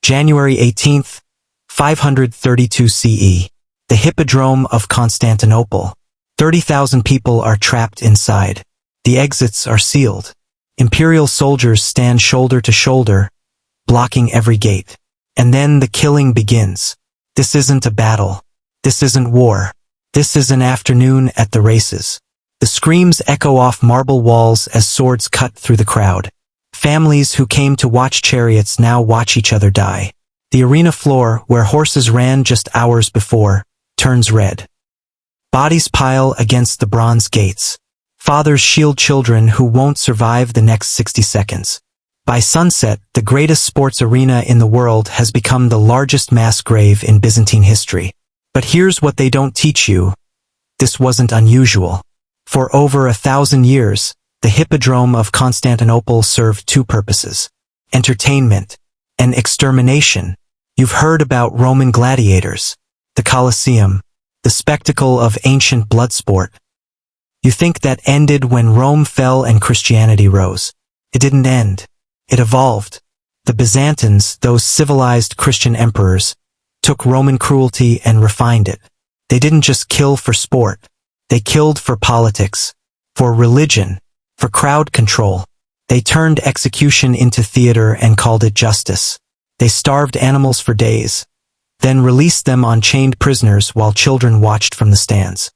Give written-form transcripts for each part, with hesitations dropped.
January 18th, 532 CE. The Hippodrome of Constantinople. 30,000 people are trapped inside. The exits are sealed. Imperial soldiers stand shoulder to shoulder, blocking every gate. And then the killing begins. This isn't a battle. This isn't war. This is an afternoon at the races. The screams echo off marble walls as swords cut through the crowd. Families who came to watch chariots now watch each other die. The arena floor, where horses ran just hours before, turns red. Bodies pile against the bronze gates. Fathers shield children who won't survive the next 60 seconds. By sunset, the greatest sports arena in the world has become the largest mass grave in Byzantine history. But here's what they don't teach you. This wasn't unusual. For over 1,000 years, the Hippodrome of Constantinople served two purposes: entertainment and extermination. You've heard about Roman gladiators, the Colosseum, the spectacle of ancient blood sport. You think that ended when Rome fell and Christianity rose. It didn't end. It evolved. The Byzantines, those civilized Christian emperors, took Roman cruelty and refined it. They didn't just kill for sport. They killed for politics, for religion, for crowd control. They turned execution into theater and called it justice. They starved animals for days, then released them on chained prisoners while children watched from the stands.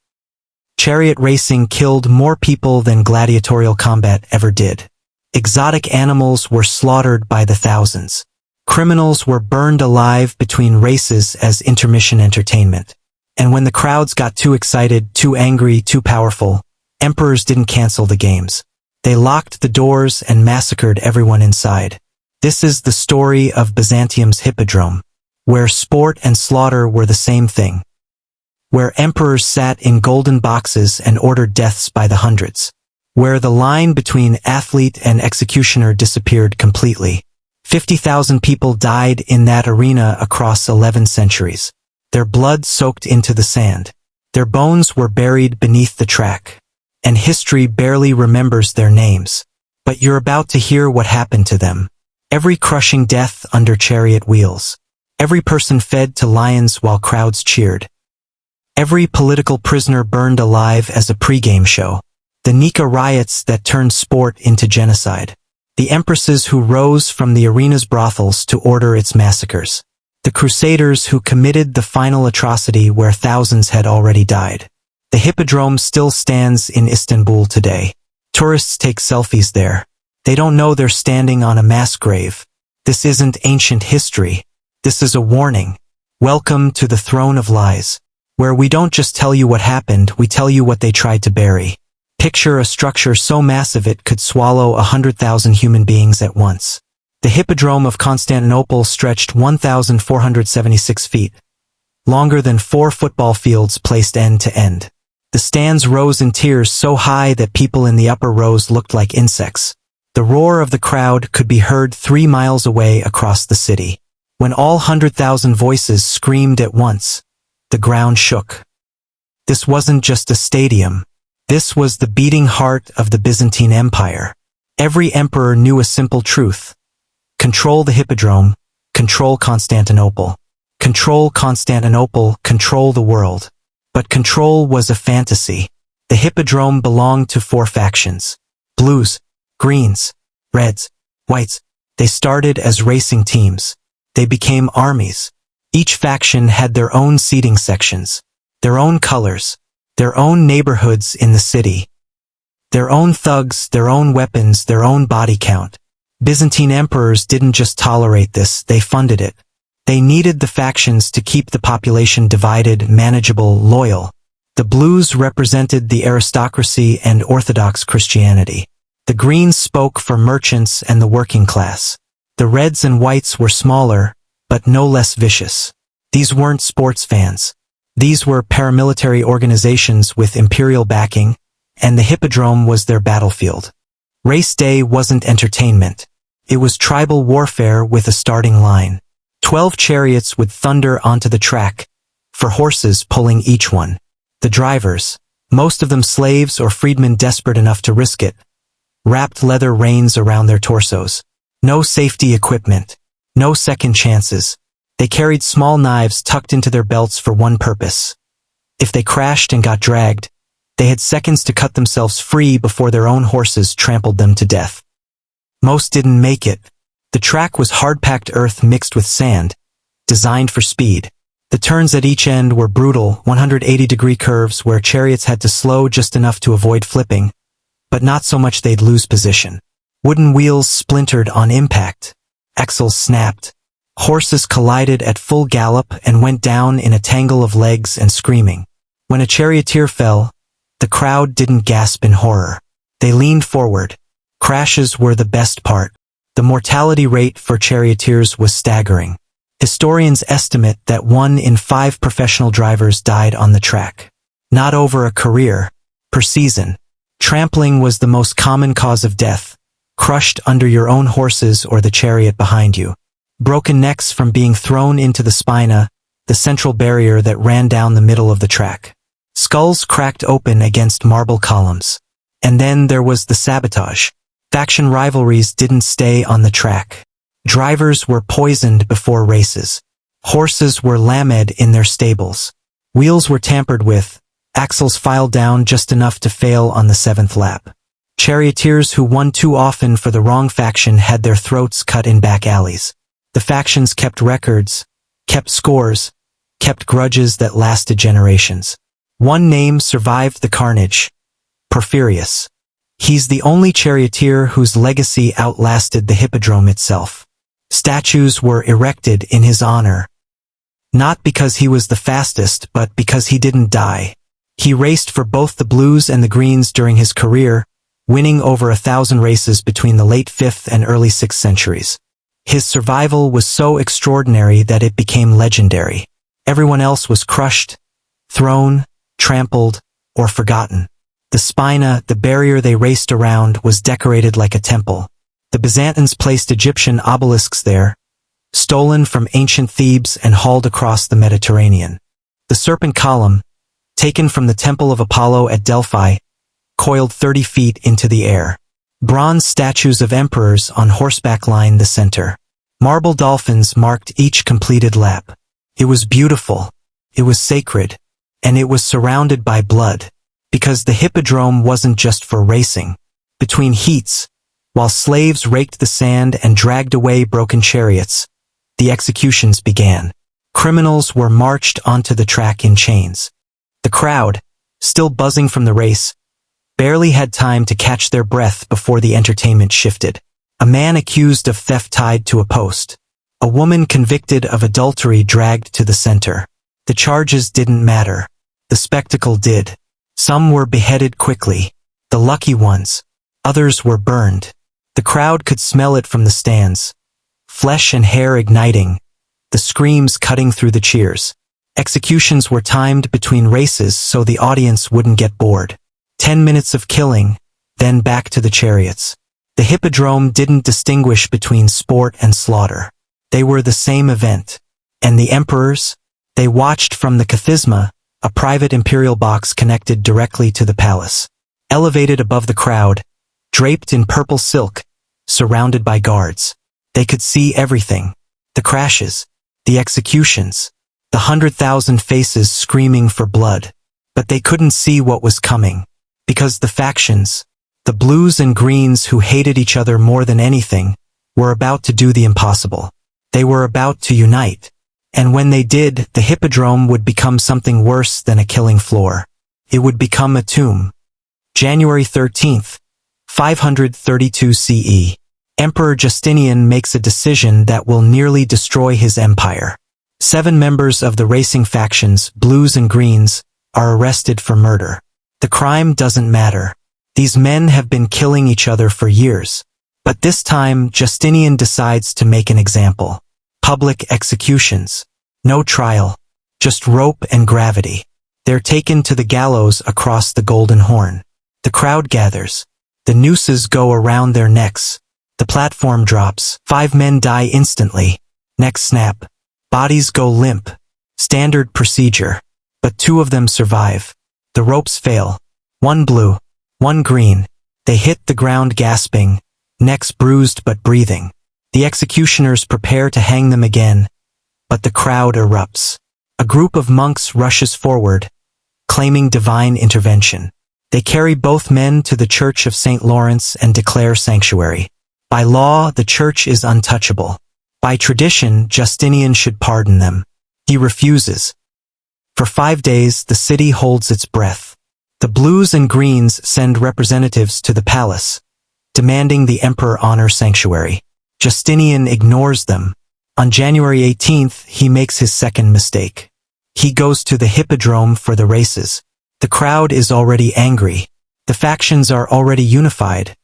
Chariot racing killed more people than gladiatorial combat ever did. Exotic animals were slaughtered by the thousands. Criminals were burned alive between races as intermission entertainment. And when the crowds got too excited, too angry, too powerful, emperors didn't cancel the games. They locked the doors and massacred everyone inside. This is the story of Byzantium's Hippodrome, where sport and slaughter were the same thing. Where emperors sat in golden boxes and ordered deaths by the hundreds. Where the line between athlete and executioner disappeared completely. 50,000 people died in that arena across 11 centuries. Their blood soaked into the sand. Their bones were buried beneath the track. And history barely remembers their names. But you're about to hear what happened to them. Every crushing death under chariot wheels. Every person fed to lions while crowds cheered. Every political prisoner burned alive as a pregame show. The Nika Riots that turned sport into genocide. The empresses who rose from the arena's brothels to order its massacres. The crusaders who committed the final atrocity where thousands had already died. The Hippodrome still stands in Istanbul today. Tourists take selfies there. They don't know they're standing on a mass grave. This isn't ancient history. This is a warning. Welcome to the throne of lies, where we don't just tell you what happened, we tell you what they tried to bury. Picture a structure so massive it could swallow 100,000 human beings at once. The Hippodrome of Constantinople stretched 1,476 feet, longer than 4 football fields placed end to end. The stands rose in tiers so high that people in the upper rows looked like insects. The roar of the crowd could be heard 3 miles away across the city. When all 100,000 voices screamed at once, the ground shook. This wasn't just a stadium. This was the beating heart of the Byzantine Empire. Every emperor knew a simple truth. Control the Hippodrome, control Constantinople. Control Constantinople, control the world. But control was a fantasy. The Hippodrome belonged to 4 factions. Blues, greens, reds, whites. They started as racing teams. They became armies. Each faction had their own seating sections, their own colors, their own neighborhoods in the city, their own thugs, their own weapons, their own body count. Byzantine emperors didn't just tolerate this, they funded it. They needed the factions to keep the population divided, manageable, loyal. The blues represented the aristocracy and Orthodox Christianity. The greens spoke for merchants and the working class. The reds and whites were smaller, but no less vicious. These weren't sports fans. These were paramilitary organizations with imperial backing, and the Hippodrome was their battlefield. Race day wasn't entertainment. It was tribal warfare with a starting line. 12 chariots would thunder onto the track, for horses pulling each one. The drivers, most of them slaves or freedmen desperate enough to risk it, wrapped leather reins around their torsos. No safety equipment. No second chances. They carried small knives tucked into their belts for one purpose. If they crashed and got dragged, they had seconds to cut themselves free before their own horses trampled them to death. Most didn't make it. The track was hard-packed earth mixed with sand, designed for speed. The turns at each end were brutal, 180-degree curves where chariots had to slow just enough to avoid flipping, but not so much they'd lose position. Wooden wheels splintered on impact. Axles snapped. Horses collided at full gallop and went down in a tangle of legs and screaming. When a charioteer fell, the crowd didn't gasp in horror. They leaned forward. Crashes were the best part. The mortality rate for charioteers was staggering. Historians estimate that 1 in 5 professional drivers died on the track. Not over a career, per season. Trampling was the most common cause of death, crushed under your own horses or the chariot behind you. Broken necks from being thrown into the spina, the central barrier that ran down the middle of the track. Skulls cracked open against marble columns. And then there was the sabotage. Faction rivalries didn't stay on the track. Drivers were poisoned before races. Horses were lamed in their stables. Wheels were tampered with, axles filed down just enough to fail on the 7th lap. Charioteers who won too often for the wrong faction had their throats cut in back alleys. The factions kept records, kept scores, kept grudges that lasted generations. One name survived the carnage: Porphyrius. He's the only charioteer whose legacy outlasted the Hippodrome itself. Statues were erected in his honor. Not because he was the fastest, but because he didn't die. He raced for both the blues and the greens during his career, winning over 1,000 races between the late 5th and early 6th centuries. His survival was so extraordinary that it became legendary. Everyone else was crushed, thrown, trampled, or forgotten. The spina, the barrier they raced around, was decorated like a temple. The Byzantines placed Egyptian obelisks there, stolen from ancient Thebes and hauled across the Mediterranean. The serpent column, taken from the Temple of Apollo at Delphi, coiled 30 feet into the air. Bronze statues of emperors on horseback lined the center. Marble dolphins marked each completed lap. It was beautiful, it was sacred, and it was surrounded by blood. Because the Hippodrome wasn't just for racing. Between heats, while slaves raked the sand and dragged away broken chariots, the executions began. Criminals were marched onto the track in chains. The crowd, still buzzing from the race, barely had time to catch their breath before the entertainment shifted. A man accused of theft tied to a post. A woman convicted of adultery dragged to the center. The charges didn't matter. The spectacle did. Some were beheaded quickly. The lucky ones. Others were burned. The crowd could smell it from the stands. Flesh and hair igniting. The screams cutting through the cheers. Executions were timed between races so the audience wouldn't get bored. 10 minutes of killing, then back to the chariots. The Hippodrome didn't distinguish between sport and slaughter. They were the same event. And the emperors? They watched from the Kathisma, a private imperial box connected directly to the palace. Elevated above the crowd, draped in purple silk, surrounded by guards. They could see everything. The crashes, the executions, the 100,000 faces screaming for blood. But they couldn't see what was coming. Because the factions, the blues and greens who hated each other more than anything, were about to do the impossible. They were about to unite. And when they did, the Hippodrome would become something worse than a killing floor. It would become a tomb. January 13th, 532 CE. Emperor Justinian makes a decision that will nearly destroy his empire. 7 members of the racing factions, blues and greens, are arrested for murder. The crime doesn't matter. These men have been killing each other for years. But this time, Justinian decides to make an example. Public executions. No trial. Just rope and gravity. They're taken to the gallows across the Golden Horn. The crowd gathers. The nooses go around their necks. The platform drops. 5 men die instantly. Necks snap. Bodies go limp. Standard procedure. But 2 of them survive. The ropes fail. 1 blue. 1 green. They hit the ground gasping. Necks bruised but breathing. The executioners prepare to hang them again, but the crowd erupts. A group of monks rushes forward, claiming divine intervention. They carry both men to the Church of St. Lawrence and declare sanctuary. By law, the church is untouchable. By tradition, Justinian should pardon them. He refuses. For 5 days, the city holds its breath. The blues and greens send representatives to the palace, demanding the emperor honor sanctuary. Justinian ignores them. On January 18th, he makes his second mistake. He goes to the Hippodrome for the races. The crowd is already angry. The factions are already unified,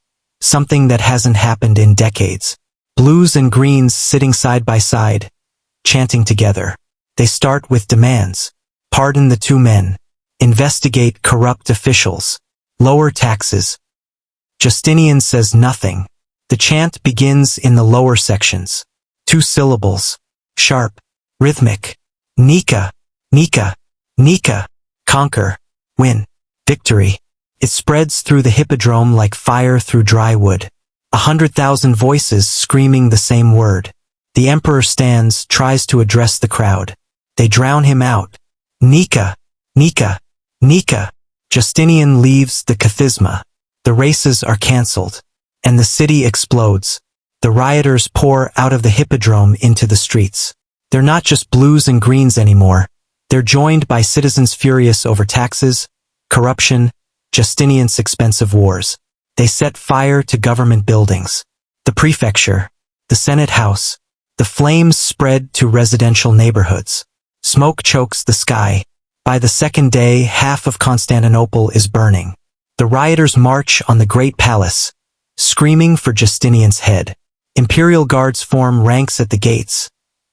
something that hasn't happened in decades. Blues and greens sitting side by side, chanting together. They start with demands. Pardon the 2 men. Investigate corrupt officials. Lower taxes. Justinian says nothing. The chant begins in the lower sections. 2 syllables. Sharp. Rhythmic. Nika. Nika. Nika. Conquer. Win. Victory. It spreads through the Hippodrome like fire through dry wood. 100,000 voices screaming the same word. The emperor stands, tries to address the crowd. They drown him out. Nika. Nika. Nika. Justinian leaves the Kathisma. The races are cancelled, and the city explodes. The rioters pour out of the Hippodrome into the streets. They're not just blues and greens anymore. They're joined by citizens furious over taxes, corruption, Justinian's expensive wars. They set fire to government buildings, the prefecture, the Senate house. The flames spread to residential neighborhoods. Smoke chokes the sky. By the second day, half of Constantinople is burning. The rioters march on the Great Palace, screaming for Justinian's head. Imperial guards form ranks at the gates,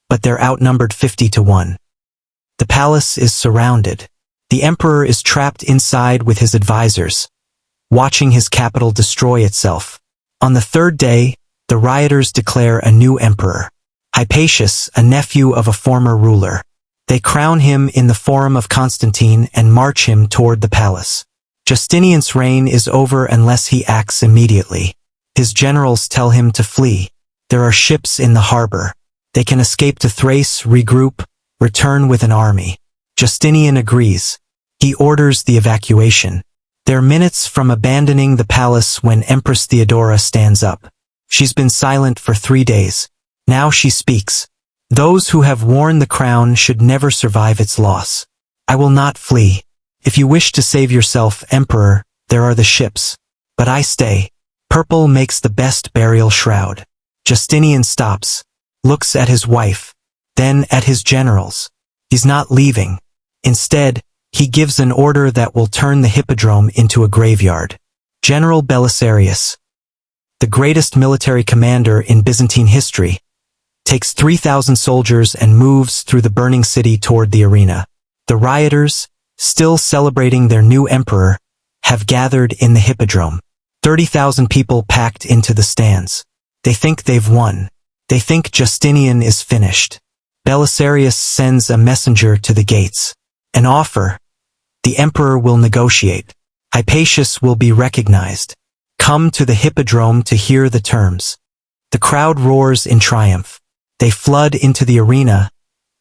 but they're outnumbered 50-1. The palace is surrounded. The emperor is trapped inside with his advisors, watching his capital destroy itself. On the 3rd day, the rioters declare a new emperor, Hypatius, a nephew of a former ruler. They crown him in the Forum of Constantine and march him toward the palace. Justinian's reign is over unless he acts immediately. His generals tell him to flee. There are ships in the harbor. They can escape to Thrace, regroup, return with an army. Justinian agrees. He orders the evacuation. They're minutes from abandoning the palace when Empress Theodora stands up. She's been silent for 3 days. Now she speaks. Those who have worn the crown should never survive its loss. I will not flee. If you wish to save yourself, Emperor, there are the ships. But I stay. Purple makes the best burial shroud. Justinian stops, looks at his wife, then at his generals. He's not leaving. Instead, he gives an order that will turn the Hippodrome into a graveyard. General Belisarius, the greatest military commander in Byzantine history, takes 3,000 soldiers and moves through the burning city toward the arena. The rioters, still celebrating their new emperor, have gathered in the Hippodrome. 30,000 people packed into the stands. They think they've won. They think Justinian is finished. Belisarius sends a messenger to the gates. An offer. The emperor will negotiate. Hypatius will be recognized. Come to the Hippodrome to hear the terms. The crowd roars in triumph. They flood into the arena,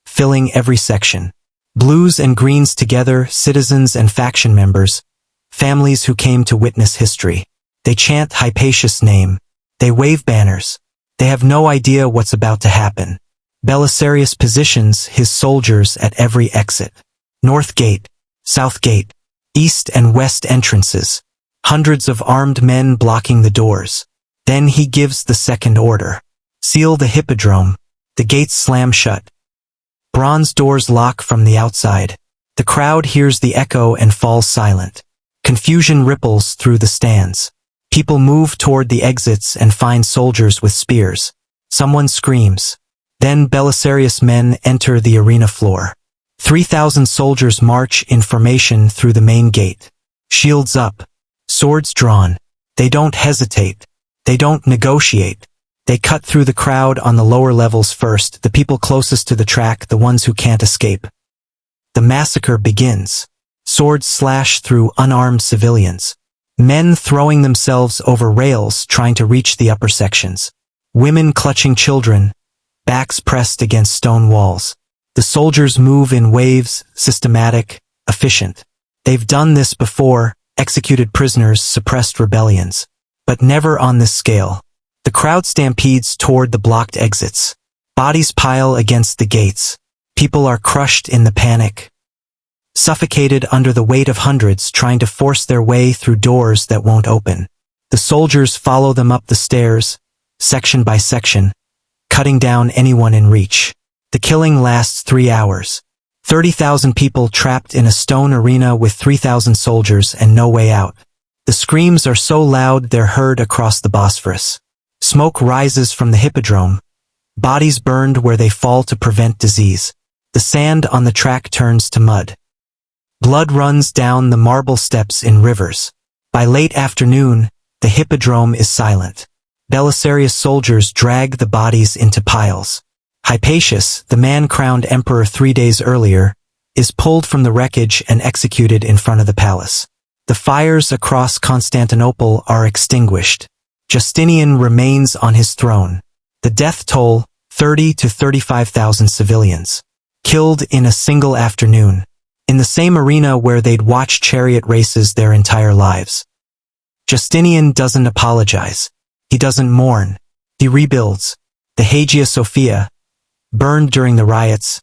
filling every section. Blues and greens together, citizens and faction members, families who came to witness history. They chant Hypatius' name. They wave banners. They have no idea what's about to happen. Belisarius positions his soldiers at every exit. North Gate, South Gate, East and West entrances. Hundreds of armed men blocking the doors. Then he gives the second order. Seal the Hippodrome. The gates slam shut. Bronze doors lock from the outside. The crowd hears the echo and falls silent. Confusion ripples through the stands. People move toward the exits and find soldiers with spears. Someone screams. Then Belisarius' men enter the arena floor. 3,000 soldiers march in formation through the main gate. Shields up. Swords drawn. They don't hesitate. They don't negotiate. They cut through the crowd on the lower levels first, the people closest to the track, the ones who can't escape. The massacre begins. Swords slash through unarmed civilians. Men throwing themselves over rails trying to reach the upper sections. women clutching children, backs pressed against stone walls. The soldiers move in waves, systematic, efficient. They've done this before, executed prisoners, suppressed rebellions. But never on this scale. The crowd stampedes toward the blocked exits. Bodies pile against the gates. People are crushed in the panic, suffocated under the weight of hundreds trying to force their way through doors that won't open. The soldiers follow them up the stairs, section by section, cutting down anyone in reach. The killing lasts 3 hours. 30,000 people trapped in a stone arena with 3,000 soldiers and no way out. The screams are so loud they're heard across the Bosphorus. Smoke rises from the Hippodrome. Bodies burned where they fall to prevent disease. The sand on the track turns to mud. Blood runs down the marble steps in rivers. By late afternoon, the Hippodrome is silent. Belisarius soldiers drag the bodies into piles. Hypatius, the man crowned emperor 3 days earlier, is pulled from the wreckage and executed in front of the palace. The fires across Constantinople are extinguished. Justinian remains on his throne. The death toll, 30 to 35,000 civilians. Killed in a single afternoon. In the same arena where they'd watched chariot races their entire lives. Justinian doesn't apologize. He doesn't mourn. He rebuilds. The Hagia Sophia, burned during the riots,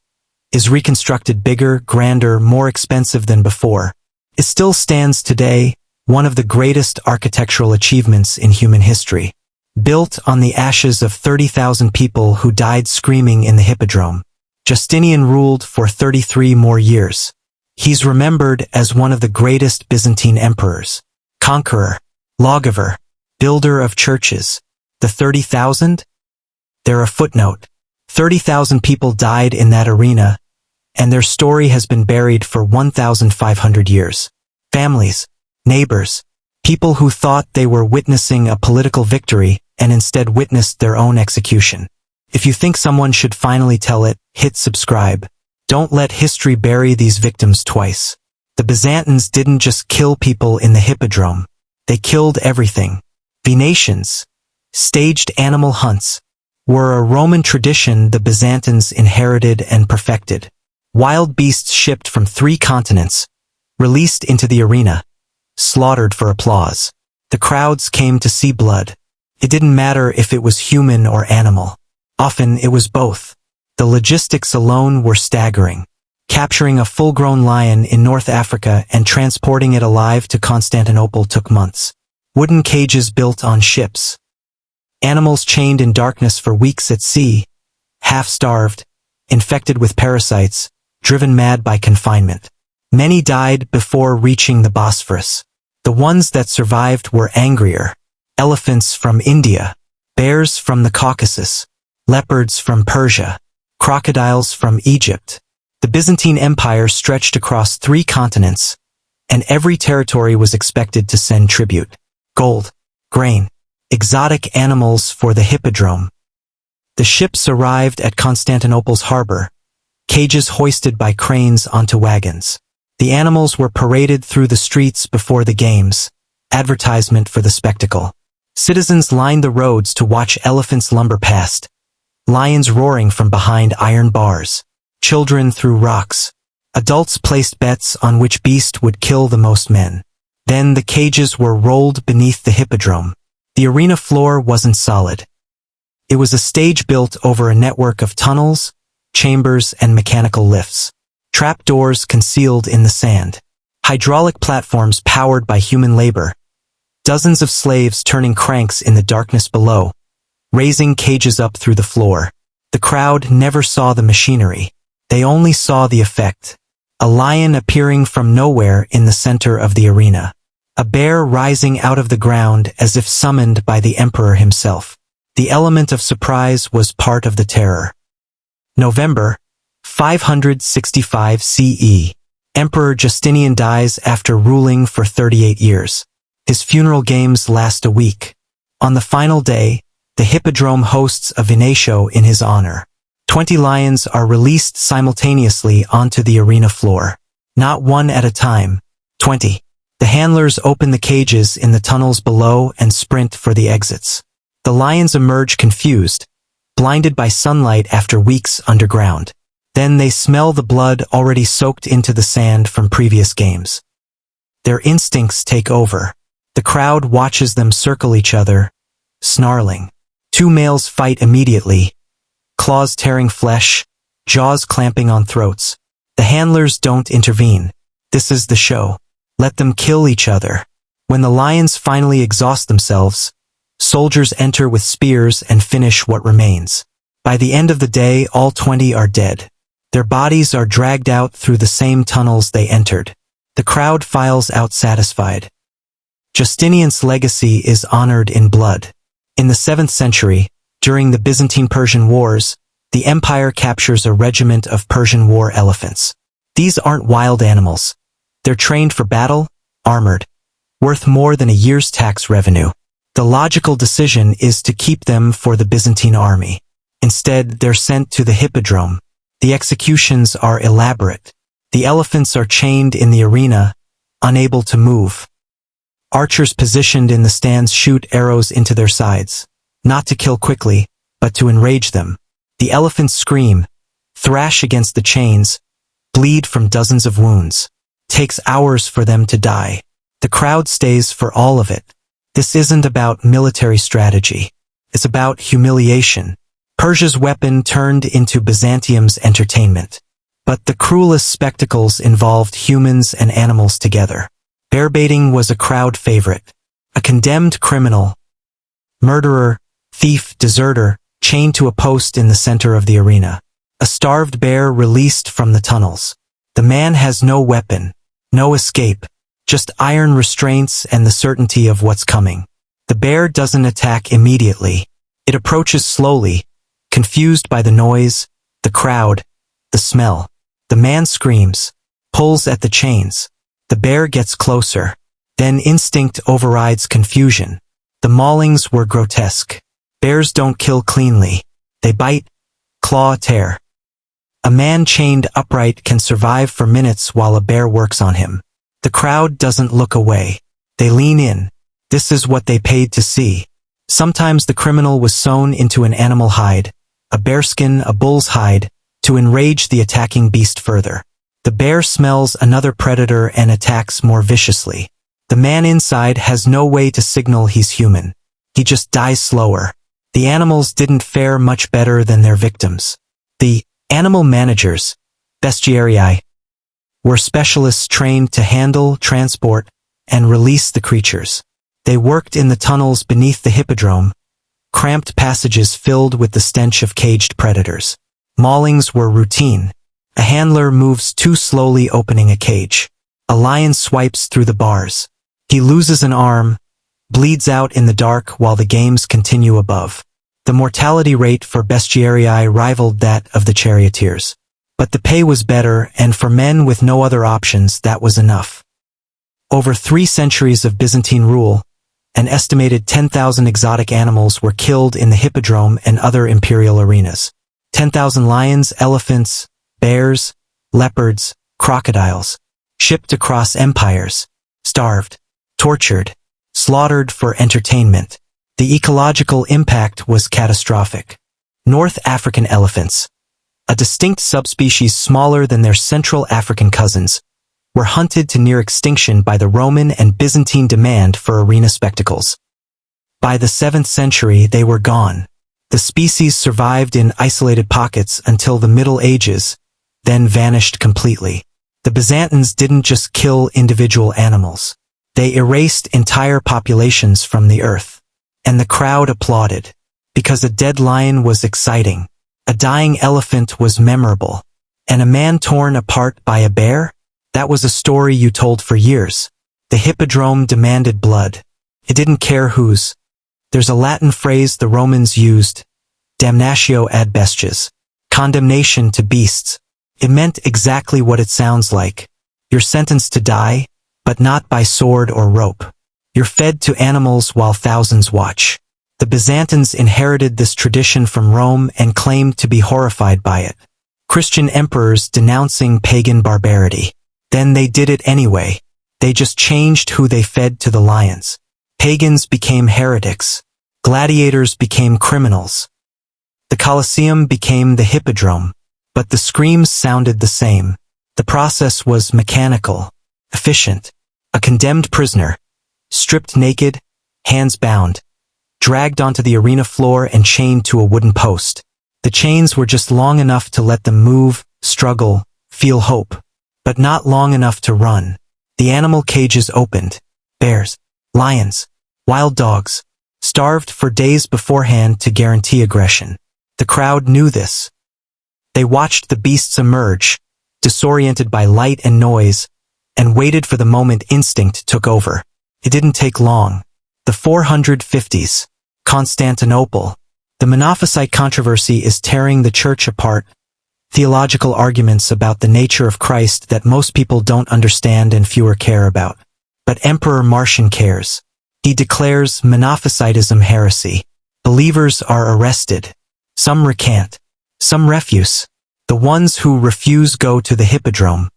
is reconstructed bigger, grander, more expensive than before. It still stands today, one of the greatest architectural achievements in human history. Built on the ashes of 30,000 people who died screaming in the Hippodrome. Justinian ruled for 33 more years. He's remembered as one of the greatest Byzantine emperors. Conqueror, lawgiver, builder of churches. The 30,000? They're a footnote. 30,000 people died in that arena, and their story has been buried for 1,500 years. Families, neighbors, people who thought they were witnessing a political victory and instead witnessed their own execution. If you think someone should finally tell it, hit subscribe. Don't let history bury these victims twice. The Byzantines didn't just kill people in the Hippodrome. They killed everything. Venations, staged animal hunts, were a Roman tradition the Byzantines inherited and perfected. Wild beasts shipped from 3 continents, released into the arena, slaughtered for applause. The crowds came to see blood. It didn't matter if it was human or animal. Often it was both. The logistics alone were staggering. Capturing a full-grown lion in North Africa and transporting it alive to Constantinople took months. Wooden cages built on ships. Animals chained in darkness for weeks at sea, half-starved, infected with parasites, driven mad by confinement. Many died before reaching the Bosphorus. The ones that survived were angrier. Elephants from India, bears from the Caucasus, leopards from Persia, crocodiles from Egypt. The Byzantine Empire stretched across 3 continents, and every territory was expected to send tribute. Gold, grain, exotic animals for the Hippodrome. The ships arrived at Constantinople's harbor, cages hoisted by cranes onto wagons. The animals were paraded through the streets before the games, advertisement for the spectacle. Citizens lined the roads to watch elephants lumber past, lions roaring from behind iron bars. Children threw rocks. Adults placed bets on which beast would kill the most men. Then the cages were rolled beneath the Hippodrome. The arena floor wasn't solid. It was a stage built over a network of tunnels, chambers, and mechanical lifts. Trapdoors concealed in the sand. Hydraulic platforms powered by human labor. Dozens of slaves turning cranks in the darkness below, raising cages up through the floor. The crowd never saw the machinery. They only saw the effect. A lion appearing from nowhere in the center of the arena. A bear rising out of the ground as if summoned by the emperor himself. The element of surprise was part of the terror. November, 565 CE. Emperor Justinian dies after ruling for 38 years. His funeral games last a week. On the final day, the Hippodrome hosts a venatio in his honor. 20 lions are released simultaneously onto the arena floor. Not one at a time. 20. The handlers open the cages in the tunnels below and sprint for the exits. The lions emerge confused, blinded by sunlight after weeks underground. Then they smell the blood already soaked into the sand from previous games. Their instincts take over. The crowd watches them circle each other, snarling. Two males fight immediately, claws tearing flesh, jaws clamping on throats. The handlers don't intervene. This is the show. Let them kill each other. When the lions finally exhaust themselves, soldiers enter with spears and finish what remains. By the end of the day, all 20 are dead. Their bodies are dragged out through the same tunnels they entered. The crowd files out satisfied. Justinian's legacy is honored in blood. In the 7th century, during the Byzantine-Persian Wars, the empire captures a regiment of Persian war elephants. These aren't wild animals. They're trained for battle, armored, worth more than a year's tax revenue. The logical decision is to keep them for the Byzantine army. Instead, they're sent to the Hippodrome. The executions are elaborate. The elephants are chained in the arena, unable to move. Archers positioned in the stands shoot arrows into their sides, not to kill quickly, but to enrage them. The elephants scream, thrash against the chains, bleed from dozens of wounds. Takes hours for them to die. The crowd stays for all of it. This isn't about military strategy. It's about humiliation. Persia's weapon turned into Byzantium's entertainment. But the cruelest spectacles involved humans and animals together. Bear baiting was a crowd favorite. A condemned criminal, murderer, thief, deserter, chained to a post in the center of the arena. A starved bear released from the tunnels. The man has no weapon, no escape, just iron restraints and the certainty of what's coming. The bear doesn't attack immediately. It approaches slowly, confused by the noise, the crowd, the smell. The man screams, pulls at the chains. The bear gets closer. Then instinct overrides confusion. The maulings were grotesque. Bears don't kill cleanly. They bite, claw, tear. A man chained upright can survive for minutes while a bear works on him. The crowd doesn't look away. They lean in. This is what they paid to see. Sometimes the criminal was sewn into an animal hide, a bearskin, a bull's hide, to enrage the attacking beast further. The bear smells another predator and attacks more viciously. The man inside has no way to signal he's human. He just dies slower. The animals didn't fare much better than their victims. The animal managers, bestiarii, were specialists trained to handle, transport, and release the creatures. They worked in the tunnels beneath the hippodrome, cramped passages filled with the stench of caged predators. Maulings were routine. A handler moves too slowly opening a cage. A lion swipes through the bars. He loses an arm, bleeds out in the dark while the games continue above. The mortality rate for bestiarii rivaled that of the charioteers. But the pay was better, and for men with no other options, that was enough. Over 3 centuries of Byzantine rule, an estimated 10,000 exotic animals were killed in the hippodrome and other imperial arenas. 10,000 lions, elephants, bears, leopards, crocodiles, shipped across empires, starved, tortured, slaughtered for entertainment. The ecological impact was catastrophic. North African elephants, a distinct subspecies smaller than their Central African cousins, were hunted to near extinction by the Roman and Byzantine demand for arena spectacles. By the 7th century, they were gone. The species survived in isolated pockets until the Middle Ages, then vanished completely. The Byzantines didn't just kill individual animals. They erased entire populations from the earth. And the crowd applauded. Because a dead lion was exciting. A dying elephant was memorable. And a man torn apart by a bear? That was a story you told for years. The hippodrome demanded blood. It didn't care whose. There's a Latin phrase the Romans used, damnatio ad bestias, condemnation to beasts. It meant exactly what it sounds like. You're sentenced to die, but not by sword or rope. You're fed to animals while thousands watch. The Byzantines inherited this tradition from Rome and claimed to be horrified by it. Christian emperors denouncing pagan barbarity. Then they did it anyway. They just changed who they fed to the lions. Pagans became heretics. Gladiators became criminals. The Colosseum became the Hippodrome, but the screams sounded the same. The process was mechanical, efficient. A condemned prisoner, stripped naked, hands bound, dragged onto the arena floor and chained to a wooden post. The chains were just long enough to let them move, struggle, feel hope, but not long enough to run. The animal cages opened. Bears, lions, wild dogs, starved for days beforehand to guarantee aggression. The crowd knew this. They watched the beasts emerge, disoriented by light and noise, and waited for the moment instinct took over. It didn't take long. The 450s. Constantinople. The Monophysite controversy is tearing the church apart. Theological arguments about the nature of Christ that most people don't understand and fewer care about. But Emperor Marcian cares. He declares Monophysitism heresy. Believers are arrested. Some recant. Some refuse. The ones who refuse go to the Hippodrome.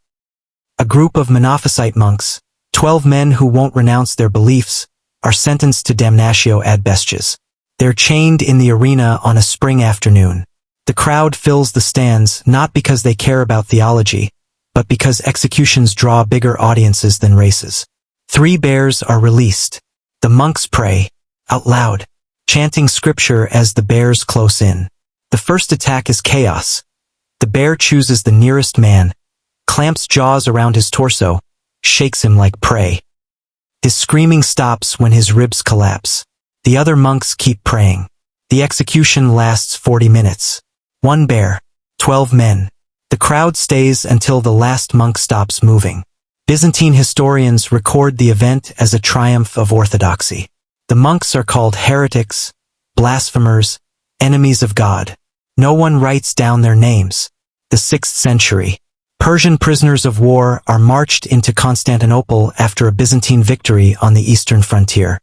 A group of Monophysite monks, 12 men who won't renounce their beliefs, are sentenced to damnatio ad bestias. They're chained in the arena on a spring afternoon. The crowd fills the stands not because they care about theology, but because executions draw bigger audiences than races. 3 bears are released. The monks pray, out loud, chanting scripture as the bears close in. The first attack is chaos. The bear chooses the nearest man, clamps jaws around his torso, shakes him like prey. His screaming stops when his ribs collapse. The other monks keep praying. The execution lasts 40 minutes. 1 bear, 12 men. The crowd stays until the last monk stops moving. Byzantine historians record the event as a triumph of orthodoxy. The monks are called heretics, blasphemers, enemies of God. No one writes down their names. The 6th century. Persian prisoners of war are marched into Constantinople after a Byzantine victory on the eastern frontier.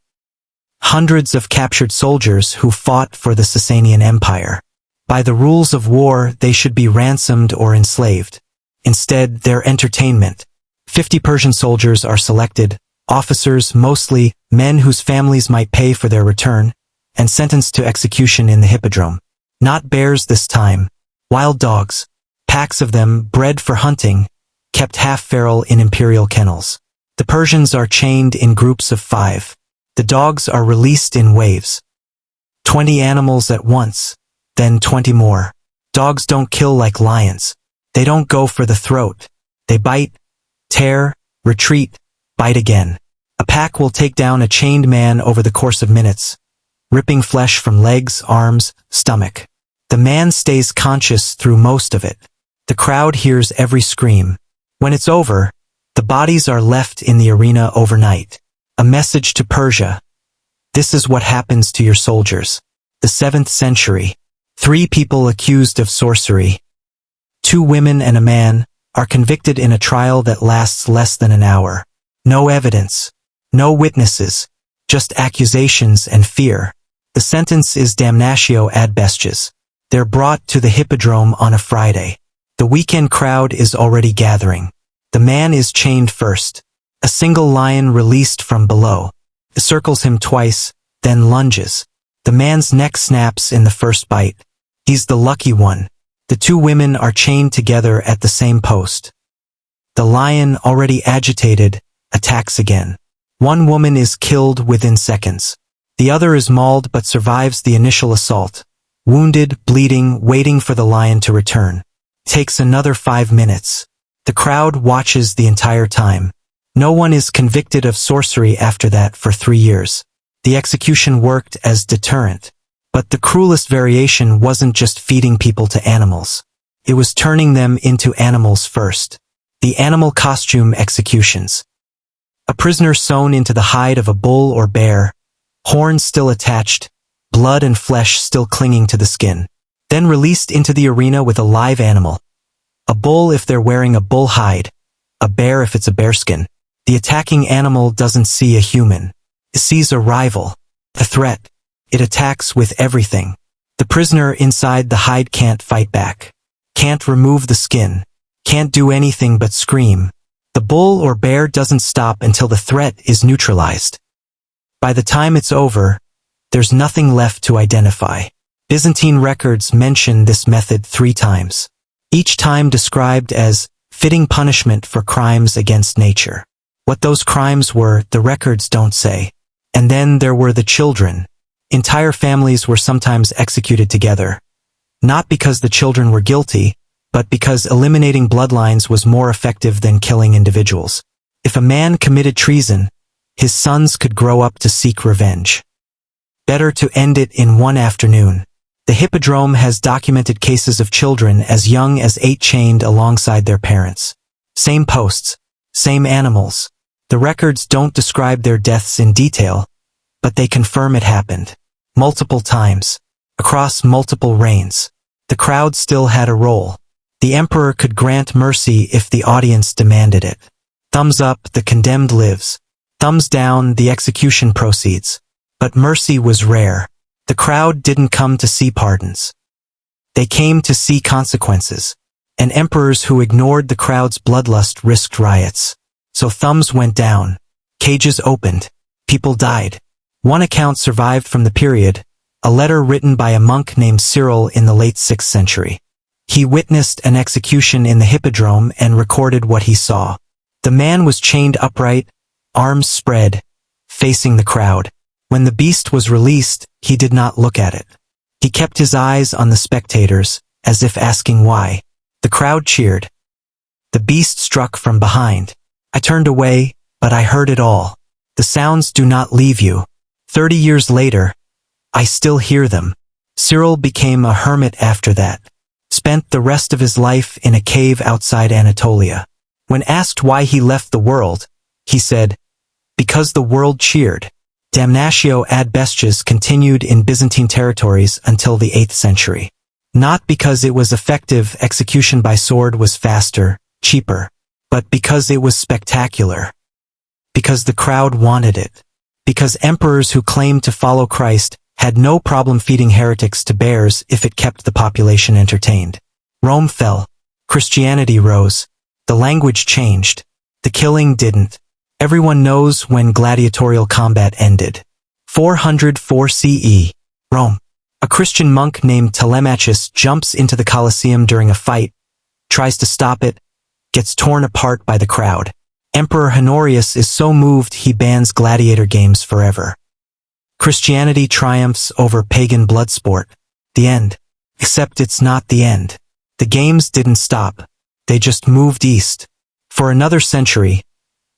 Hundreds of captured soldiers who fought for the Sasanian Empire. By the rules of war, they should be ransomed or enslaved. Instead, they're entertainment. 50 Persian soldiers are selected, officers mostly, men whose families might pay for their return, and sentenced to execution in the Hippodrome. Not bears this time. Wild dogs. Packs of them, bred for hunting, kept half-feral in imperial kennels. The Persians are chained in groups of 5. The dogs are released in waves. 20 animals at once, then 20 more. Dogs don't kill like lions. They don't go for the throat. They bite, tear, retreat, bite again. A pack will take down a chained man over the course of minutes, ripping flesh from legs, arms, stomach. The man stays conscious through most of it. The crowd hears every scream. When it's over, the bodies are left in the arena overnight. A message to Persia. This is what happens to your soldiers. The 7th century. 3 people accused of sorcery. 2 women and a man are convicted in a trial that lasts less than an hour. No evidence. No witnesses. Just accusations and fear. The sentence is damnatio ad bestias. They're brought to the Hippodrome on a Friday. The weekend crowd is already gathering. The man is chained first. A single lion released from below. It circles him twice, then lunges. The man's neck snaps in the first bite. He's the lucky one. The 2 women are chained together at the same post. The lion, already agitated, attacks again. 1 woman is killed within seconds. The other is mauled but survives the initial assault. Wounded, bleeding, waiting for the lion to return. Takes another 5 minutes. The crowd watches the entire time. No one is convicted of sorcery after that for 3 years. The execution worked as deterrent. But the cruelest variation wasn't just feeding people to animals. It was turning them into animals first. The animal costume executions. A prisoner sewn into the hide of a bull or bear, horns still attached, blood and flesh still clinging to the skin. Then released into the arena with a live animal. A bull if they're wearing a bull hide, a bear if it's a bearskin. The attacking animal doesn't see a human. It sees a rival, a threat. It attacks with everything. The prisoner inside the hide can't fight back, can't remove the skin, can't do anything but scream. The bull or bear doesn't stop until the threat is neutralized. By the time it's over, there's nothing left to identify. Byzantine records mention this method 3 times, each time described as fitting punishment for crimes against nature. What those crimes were, the records don't say. And then there were the children. Entire families were sometimes executed together. Not because the children were guilty, but because eliminating bloodlines was more effective than killing individuals. If a man committed treason, his sons could grow up to seek revenge. Better to end it in one afternoon. The Hippodrome has documented cases of children as young as 8 chained alongside their parents. Same posts, same animals. The records don't describe their deaths in detail, but they confirm it happened. Multiple times. Across multiple reigns. The crowd still had a role. The emperor could grant mercy if the audience demanded it. Thumbs up, the condemned lives. Thumbs down, the execution proceeds. But mercy was rare. The crowd didn't come to see pardons. They came to see consequences. And emperors who ignored the crowd's bloodlust risked riots. So thumbs went down. Cages opened. People died. One account survived from the period, a letter written by a monk named Cyril in the late 6th century. He witnessed an execution in the Hippodrome and recorded what he saw. The man was chained upright, arms spread, facing the crowd. When the beast was released, he did not look at it. He kept his eyes on the spectators, as if asking why. The crowd cheered. The beast struck from behind. I turned away, but I heard it all. The sounds do not leave you. 30 years later, I still hear them. Cyril became a hermit after that. Spent the rest of his life in a cave outside Anatolia. When asked why he left the world, he said, because the world cheered. Damnatio ad bestias continued in Byzantine territories until the 8th century. Not because it was effective, execution by sword was faster, cheaper, but because it was spectacular. Because the crowd wanted it. Because emperors who claimed to follow Christ had no problem feeding heretics to bears if it kept the population entertained. Rome fell. Christianity rose. The language changed. The killing didn't. Everyone knows when gladiatorial combat ended. 404 CE. Rome. A Christian monk named Telemachus jumps into the Colosseum during a fight, tries to stop it, gets torn apart by the crowd. Emperor Honorius is so moved he bans gladiator games forever. Christianity triumphs over pagan blood sport. The end. Except it's not the end. The games didn't stop. They just moved east. For another century,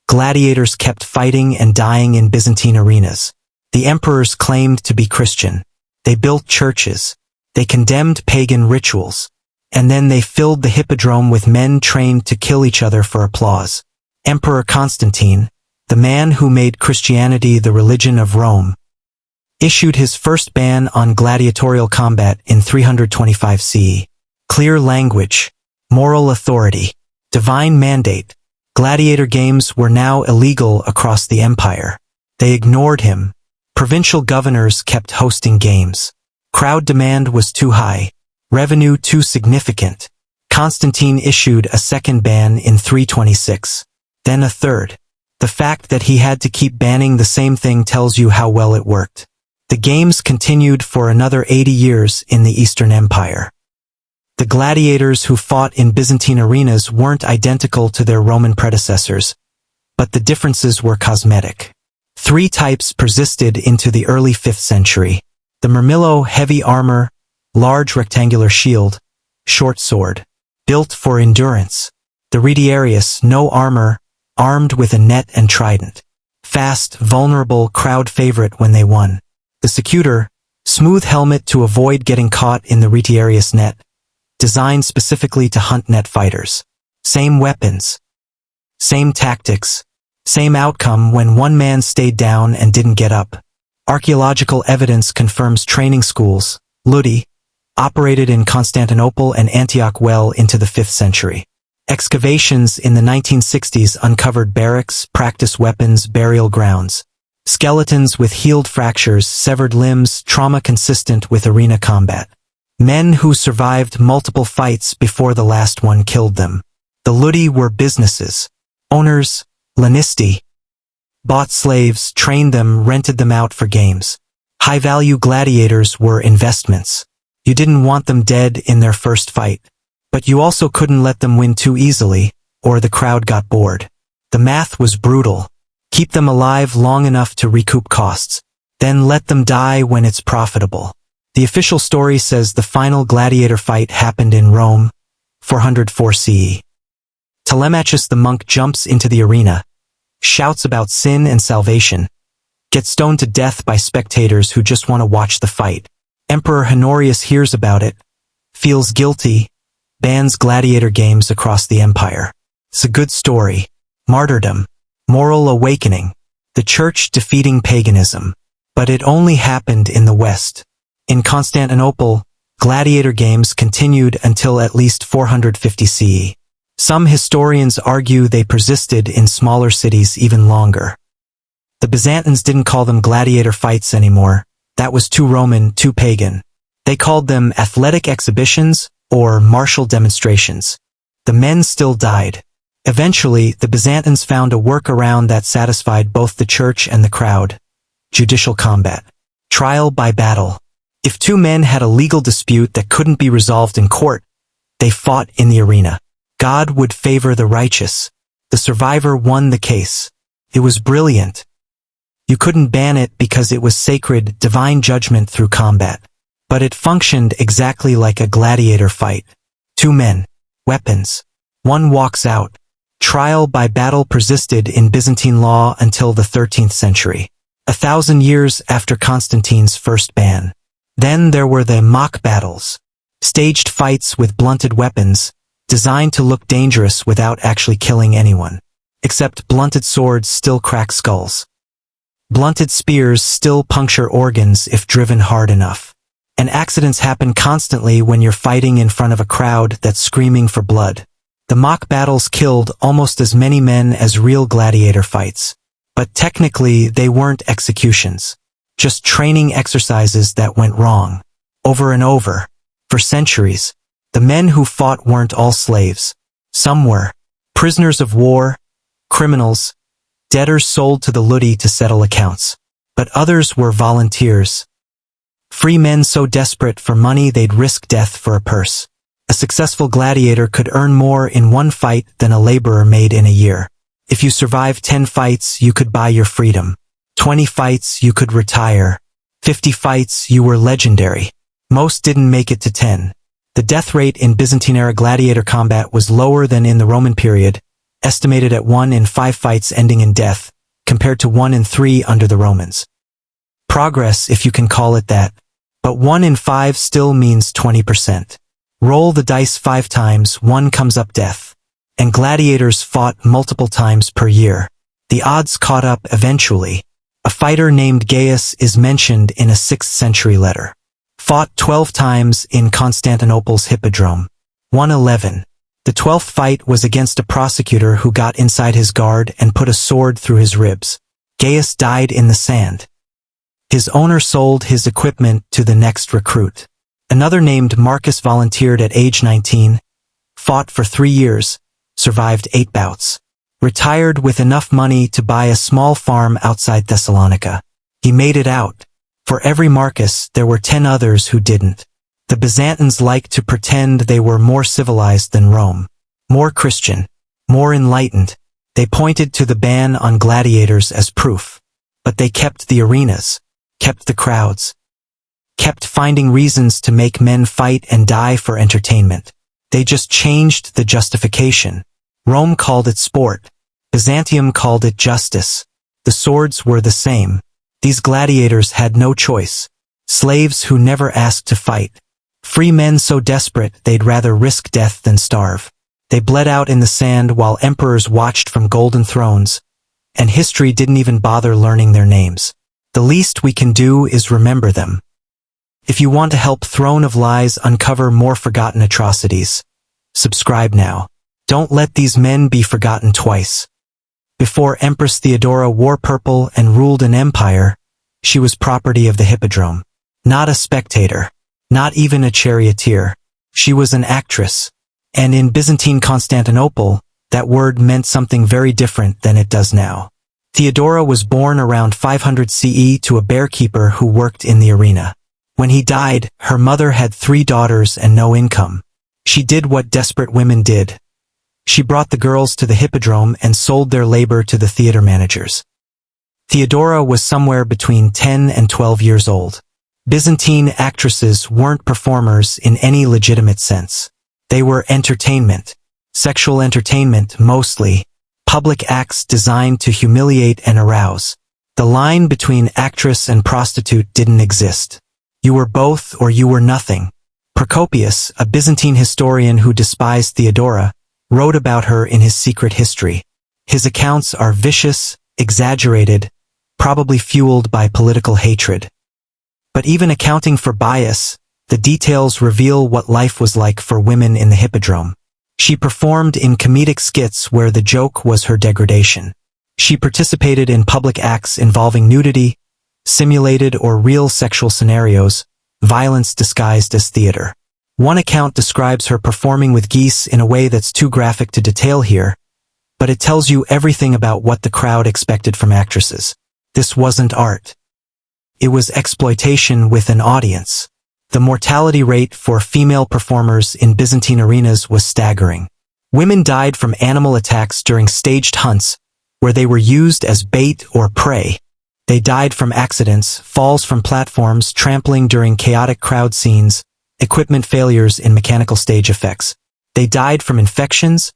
gladiators kept fighting and dying in Byzantine arenas. The emperors claimed to be Christian. They built churches. They condemned pagan rituals. And then they filled the Hippodrome with men trained to kill each other for applause. Emperor Constantine, the man who made Christianity the religion of Rome, issued his first ban on gladiatorial combat in 325 CE. Clear language, moral authority, divine mandate. Gladiator games were now illegal across the empire. They ignored him. Provincial governors kept hosting games. Crowd demand was too high. Revenue too significant. Constantine issued a second ban in 326. Then a third. The fact that he had to keep banning the same thing tells you how well it worked. The games continued for another 80 years in the Eastern Empire. The gladiators who fought in Byzantine arenas weren't identical to their Roman predecessors, but the differences were cosmetic. 3 types persisted into the early 5th century. The Murmillo, heavy armor, large rectangular shield, short sword, built for endurance. The Retiarius, no armor, armed with a net and trident. Fast, vulnerable, crowd favorite when they won. The Secutor, smooth helmet to avoid getting caught in the Retiarius net, designed specifically to hunt net fighters. Same weapons. Same tactics. Same outcome when one man stayed down and didn't get up. Archaeological evidence confirms training schools, ludi, operated in Constantinople and Antioch well into the 5th century. Excavations in the 1960s uncovered barracks, practice weapons, burial grounds. Skeletons with healed fractures, severed limbs, trauma consistent with arena combat. Men who survived multiple fights before the last one killed them. The ludi were businesses. Owners, lanisti, bought slaves, trained them, rented them out for games. High-value gladiators were investments. You didn't want them dead in their first fight. But you also couldn't let them win too easily, or the crowd got bored. The math was brutal. Keep them alive long enough to recoup costs. Then let them die when it's profitable. The official story says the final gladiator fight happened in Rome, 404 CE. Telemachus the monk jumps into the arena, shouts about sin and salvation, gets stoned to death by spectators who just want to watch the fight. Emperor Honorius hears about it, feels guilty, bans gladiator games across the empire. It's a good story. Martyrdom. Moral awakening. The church defeating paganism. But it only happened in the West. In Constantinople, gladiator games continued until at least 450 CE. Some historians argue they persisted in smaller cities even longer. The Byzantines didn't call them gladiator fights anymore. That was too Roman, too pagan. They called them athletic exhibitions or martial demonstrations. The men still died. Eventually, the Byzantines found a workaround that satisfied both the church and the crowd. Judicial combat. Trial by battle. If two men had a legal dispute that couldn't be resolved in court, they fought in the arena. God would favor the righteous. The survivor won the case. It was brilliant. You couldn't ban it because it was sacred, divine judgment through combat. But it functioned exactly like a gladiator fight. Two men. Weapons. One walks out. Trial by battle persisted in Byzantine law until the 13th century. 1,000 years after Constantine's first ban. Then there were the mock battles. Staged fights with blunted weapons, designed to look dangerous without actually killing anyone. Except blunted swords still crack skulls. Blunted spears still puncture organs if driven hard enough. And accidents happen constantly when you're fighting in front of a crowd that's screaming for blood. The mock battles killed almost as many men as real gladiator fights. But technically they weren't executions. Just training exercises that went wrong. Over and over. For centuries. The men who fought weren't all slaves. Some were. Prisoners of war. Criminals. Debtors sold to the ludi to settle accounts. But others were volunteers. Free men so desperate for money they'd risk death for a purse. A successful gladiator could earn more in one fight than a laborer made in a year. If you survived 10 fights, you could buy your freedom. 20 fights, you could retire. 50 fights, you were legendary. Most didn't make it to 10. The death rate in Byzantine-era gladiator combat was lower than in the Roman period, estimated at 1 in 5 fights ending in death, compared to 1 in 3 under the Romans. Progress, if you can call it that. But 1 in 5 still means 20%. Roll the dice 5 times, 1 comes up death. And gladiators fought multiple times per year. The odds caught up eventually. A fighter named Gaius is mentioned in a 6th century letter. Fought 12 times in Constantinople's Hippodrome. Won 11. The 12th fight was against a prosecutor who got inside his guard and put a sword through his ribs. Gaius died in the sand. His owner sold his equipment to the next recruit. Another named Marcus volunteered at age 19, fought for 3 years, survived 8 bouts. Retired with enough money to buy a small farm outside Thessalonica. He made it out. For every Marcus, there were 10 others who didn't. The Byzantines liked to pretend they were more civilized than Rome. More Christian. More enlightened. They pointed to the ban on gladiators as proof. But they kept the arenas. Kept the crowds. Kept finding reasons to make men fight and die for entertainment. They just changed the justification. Rome called it sport. Byzantium called it justice. The swords were the same. These gladiators had no choice. Slaves who never asked to fight. Free men so desperate they'd rather risk death than starve. They bled out in the sand while emperors watched from golden thrones. And history didn't even bother learning their names. The least we can do is remember them. If you want to help Throne of Lies uncover more forgotten atrocities, subscribe now. Don't let these men be forgotten twice. Before Empress Theodora wore purple and ruled an empire, she was property of the Hippodrome. Not a spectator. Not even a charioteer. She was an actress. And in Byzantine Constantinople, that word meant something very different than it does now. Theodora was born around 500 CE to a bearkeeper who worked in the arena. When he died, her mother had 3 daughters and no income. She did what desperate women did. She brought the girls to the Hippodrome and sold their labor to the theater managers. Theodora was somewhere between 10 and 12 years old. Byzantine actresses weren't performers in any legitimate sense. They were entertainment. Sexual entertainment, mostly. Public acts designed to humiliate and arouse. The line between actress and prostitute didn't exist. You were both or you were nothing. Procopius, a Byzantine historian who despised Theodora, wrote about her in his secret history. His accounts are vicious, exaggerated, probably fueled by political hatred. But even accounting for bias, the details reveal what life was like for women in the Hippodrome. She performed in comedic skits where the joke was her degradation. She participated in public acts involving nudity, simulated or real sexual scenarios, violence disguised as theater. One account describes her performing with geese in a way that's too graphic to detail here, but it tells you everything about what the crowd expected from actresses. This wasn't art. It was exploitation with an audience. The mortality rate for female performers in Byzantine arenas was staggering. Women died from animal attacks during staged hunts, where they were used as bait or prey. They died from accidents, falls from platforms, trampling during chaotic crowd scenes, equipment failures in mechanical stage effects. They died from infections,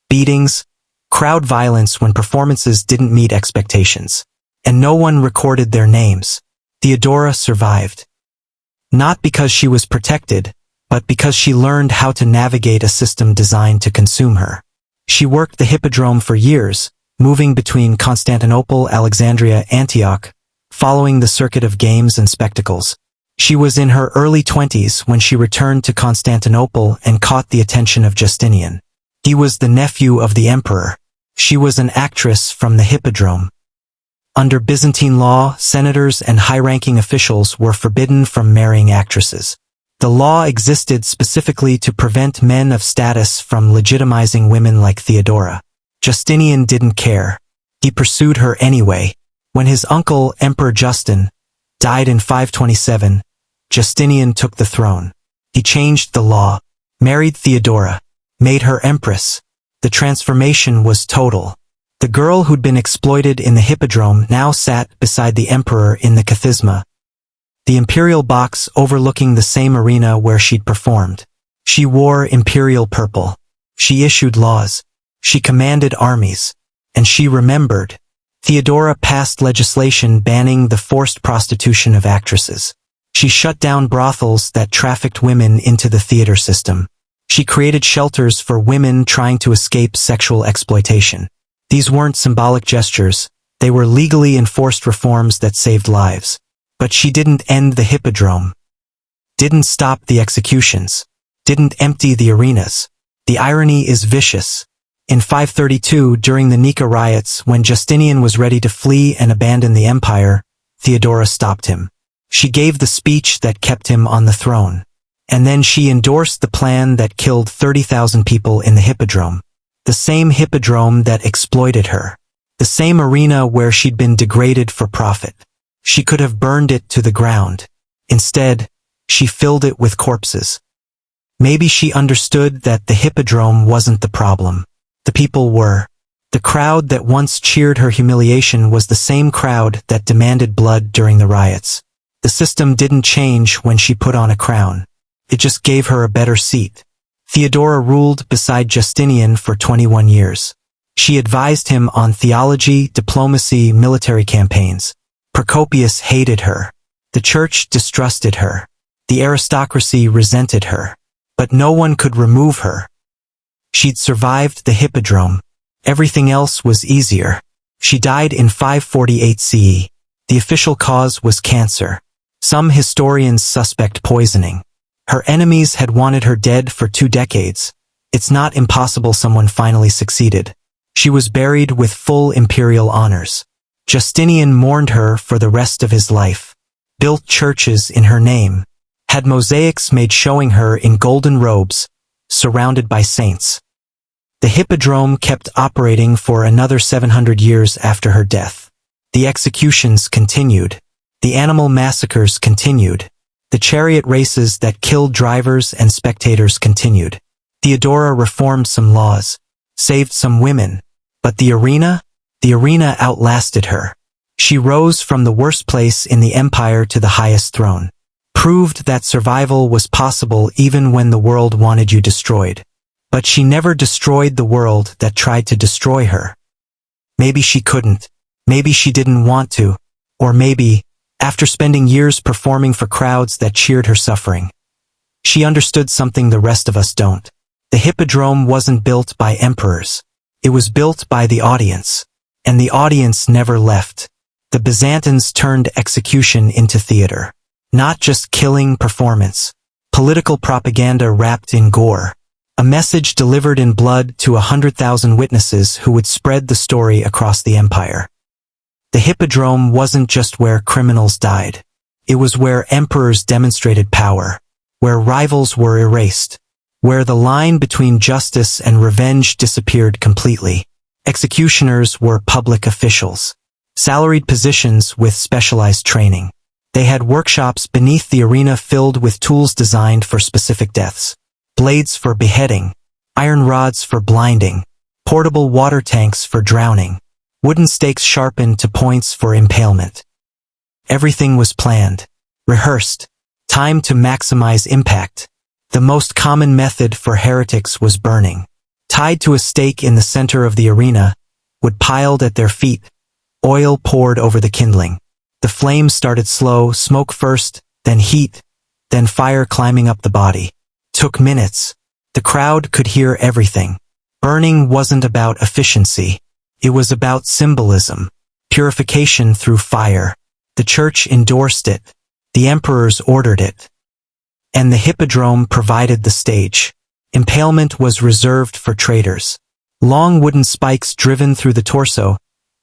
beatings, crowd violence when performances didn't meet expectations. And no one recorded their names. Theodora survived. Not because she was protected, but because she learned how to navigate a system designed to consume her. She worked the Hippodrome for years, moving between Constantinople, Alexandria, Antioch, following the circuit of games and spectacles. She was in her early 20s when she returned to Constantinople and caught the attention of Justinian. He was the nephew of the emperor. She was an actress from the Hippodrome. Under Byzantine law, senators and high-ranking officials were forbidden from marrying actresses. The law existed specifically to prevent men of status from legitimizing women like Theodora. Justinian didn't care. He pursued her anyway. When his uncle, Emperor Justin, died in 527, Justinian took the throne. He changed the law, married Theodora, made her empress. The transformation was total. The girl who'd been exploited in the Hippodrome now sat beside the emperor in the Kathisma, the imperial box overlooking the same arena where she'd performed. She wore imperial purple. She issued laws. She commanded armies. And she remembered. Theodora passed legislation banning the forced prostitution of actresses. She shut down brothels that trafficked women into the theater system. She created shelters for women trying to escape sexual exploitation. These weren't symbolic gestures. They were legally enforced reforms that saved lives. But she didn't end the Hippodrome. Didn't stop the executions. Didn't empty the arenas. The irony is vicious. In 532, during the Nika Riots, when Justinian was ready to flee and abandon the empire, Theodora stopped him. She gave the speech that kept him on the throne. And then she endorsed the plan that killed 30,000 people in the Hippodrome. The same Hippodrome that exploited her. The same arena where she'd been degraded for profit. She could have burned it to the ground. Instead, she filled it with corpses. Maybe she understood that the Hippodrome wasn't the problem. The people were. The crowd that once cheered her humiliation was the same crowd that demanded blood during the riots. The system didn't change when she put on a crown. It just gave her a better seat. Theodora ruled beside Justinian for 21 years. She advised him on theology, diplomacy, military campaigns. Procopius hated her. The church distrusted her. The aristocracy resented her. But no one could remove her. She'd survived the Hippodrome. Everything else was easier. She died in 548 CE. The official cause was cancer. Some historians suspect poisoning. Her enemies had wanted her dead for 2 decades. It's not impossible someone finally succeeded. She was buried with full imperial honors. Justinian mourned her for the rest of his life. Built churches in her name. Had mosaics made showing her in golden robes, surrounded by saints. The Hippodrome kept operating for another 700 years after her death. The executions continued. The animal massacres continued. The chariot races that killed drivers and spectators continued. Theodora reformed some laws, saved some women, but the arena outlasted her. She rose from the worst place in the empire to the highest throne, proved that survival was possible even when the world wanted you destroyed. But she never destroyed the world that tried to destroy her. Maybe she couldn't, maybe she didn't want to, or maybe, after spending years performing for crowds that cheered her suffering, she understood something the rest of us don't. The Hippodrome wasn't built by emperors. It was built by the audience, and the audience never left. The Byzantines turned execution into theater. Not just killing performance. Political propaganda wrapped in gore. A message delivered in blood to 100,000 witnesses who would spread the story across the empire. The Hippodrome wasn't just where criminals died. It was where emperors demonstrated power, where rivals were erased, where the line between justice and revenge disappeared completely. Executioners were public officials, salaried positions with specialized training. They had workshops beneath the arena filled with tools designed for specific deaths. Blades for beheading, iron rods for blinding, portable water tanks for drowning, wooden stakes sharpened to points for impalement. Everything was planned, rehearsed, timed to maximize impact. The most common method for heretics was burning. Tied to a stake in the center of the arena, wood piled at their feet, oil poured over the kindling. The flames started slow, smoke first, then heat, then fire climbing up the body. Took minutes. The crowd could hear everything. Burning wasn't about efficiency. It was about symbolism, purification through fire. The church endorsed it. The emperors ordered it. And the Hippodrome provided the stage. Impalement was reserved for traitors. Long wooden spikes driven through the torso,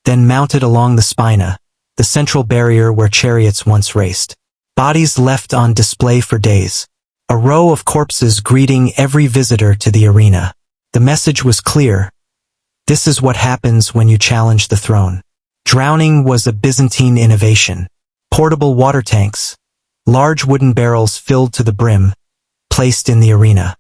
then mounted along the spina, the central barrier where chariots once raced. Bodies left on display for days. A row of corpses greeting every visitor to the arena. The message was clear. This is what happens when you challenge the throne. Drowning was a Byzantine innovation. Portable water tanks, large wooden barrels filled to the brim, placed in the arena.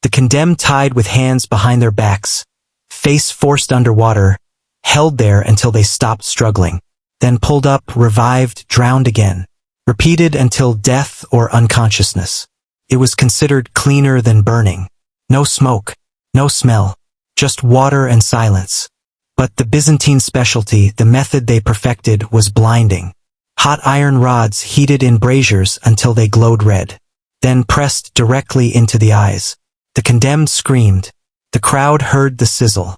The condemned tied with hands behind their backs, face forced underwater, held there until they stopped struggling, then pulled up, revived, drowned again, repeated until death or unconsciousness. It was considered cleaner than burning. No smoke, no smell, just water and silence. But the Byzantine specialty, the method they perfected, was blinding. Hot iron rods heated in braziers until they glowed red, then pressed directly into the eyes. The condemned screamed. The crowd heard the sizzle.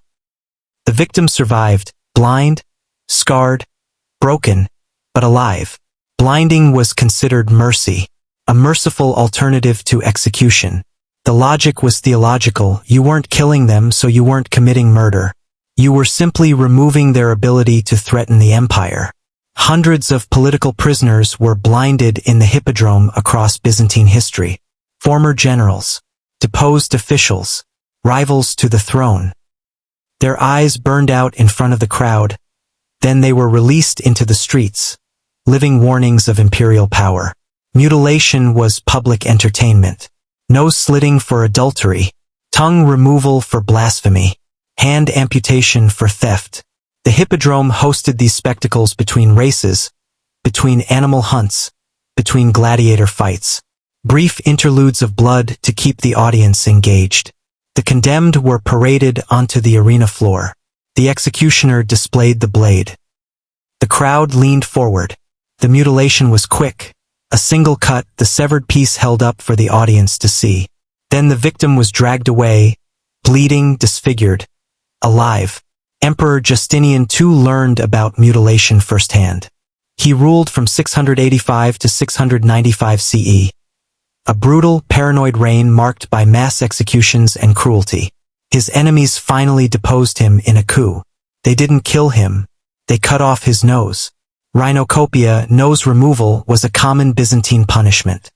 The victim survived, blind, scarred, broken, but alive. Blinding was considered mercy, a merciful alternative to execution. The logic was theological. You weren't killing them, so you weren't committing murder. You were simply removing their ability to threaten the empire. Hundreds of political prisoners were blinded in the Hippodrome across Byzantine history. Former generals, deposed officials, rivals to the throne. Their eyes burned out in front of the crowd. Then they were released into the streets, living warnings of imperial power. Mutilation was public entertainment. Nose slitting for adultery, tongue removal for blasphemy, hand amputation for theft. The Hippodrome hosted these spectacles between races, between animal hunts, between gladiator fights. Brief interludes of blood to keep the audience engaged. The condemned were paraded onto the arena floor. The executioner displayed the blade. The crowd leaned forward. The mutilation was quick. A single cut, the severed piece held up for the audience to see. Then the victim was dragged away, bleeding, disfigured, alive. Emperor Justinian II learned about mutilation firsthand. He ruled from 685 to 695 CE. A brutal, paranoid reign marked by mass executions and cruelty. His enemies finally deposed him in a coup. They didn't kill him. They cut off his nose. Rhinocopia, nose removal, was a common Byzantine punishment.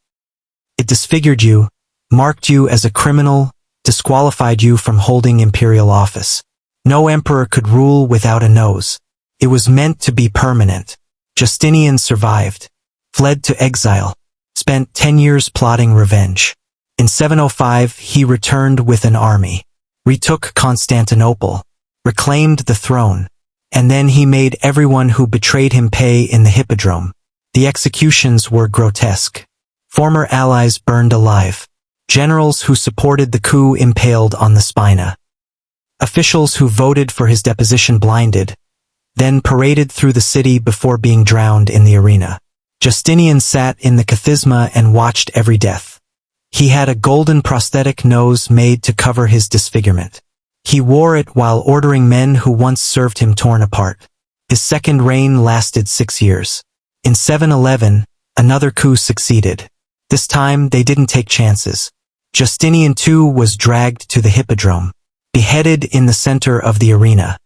It disfigured you, marked you as a criminal, disqualified you from holding imperial office. No emperor could rule without a nose. It was meant to be permanent. Justinian survived, fled to exile, spent 10 years plotting revenge. In 705 he returned with an army, retook Constantinople, reclaimed the throne, and then he made everyone who betrayed him pay in the Hippodrome. The executions were grotesque. Former allies burned alive. Generals who supported the coup impaled on the spina. Officials who voted for his deposition blinded, then paraded through the city before being drowned in the arena. Justinian sat in the kathisma and watched every death. He had a golden prosthetic nose made to cover his disfigurement. He wore it while ordering men who once served him torn apart. His second reign lasted 6 years. In 711, another coup succeeded. This time they didn't take chances. Justinian II was dragged to the Hippodrome, beheaded in the center of the arena.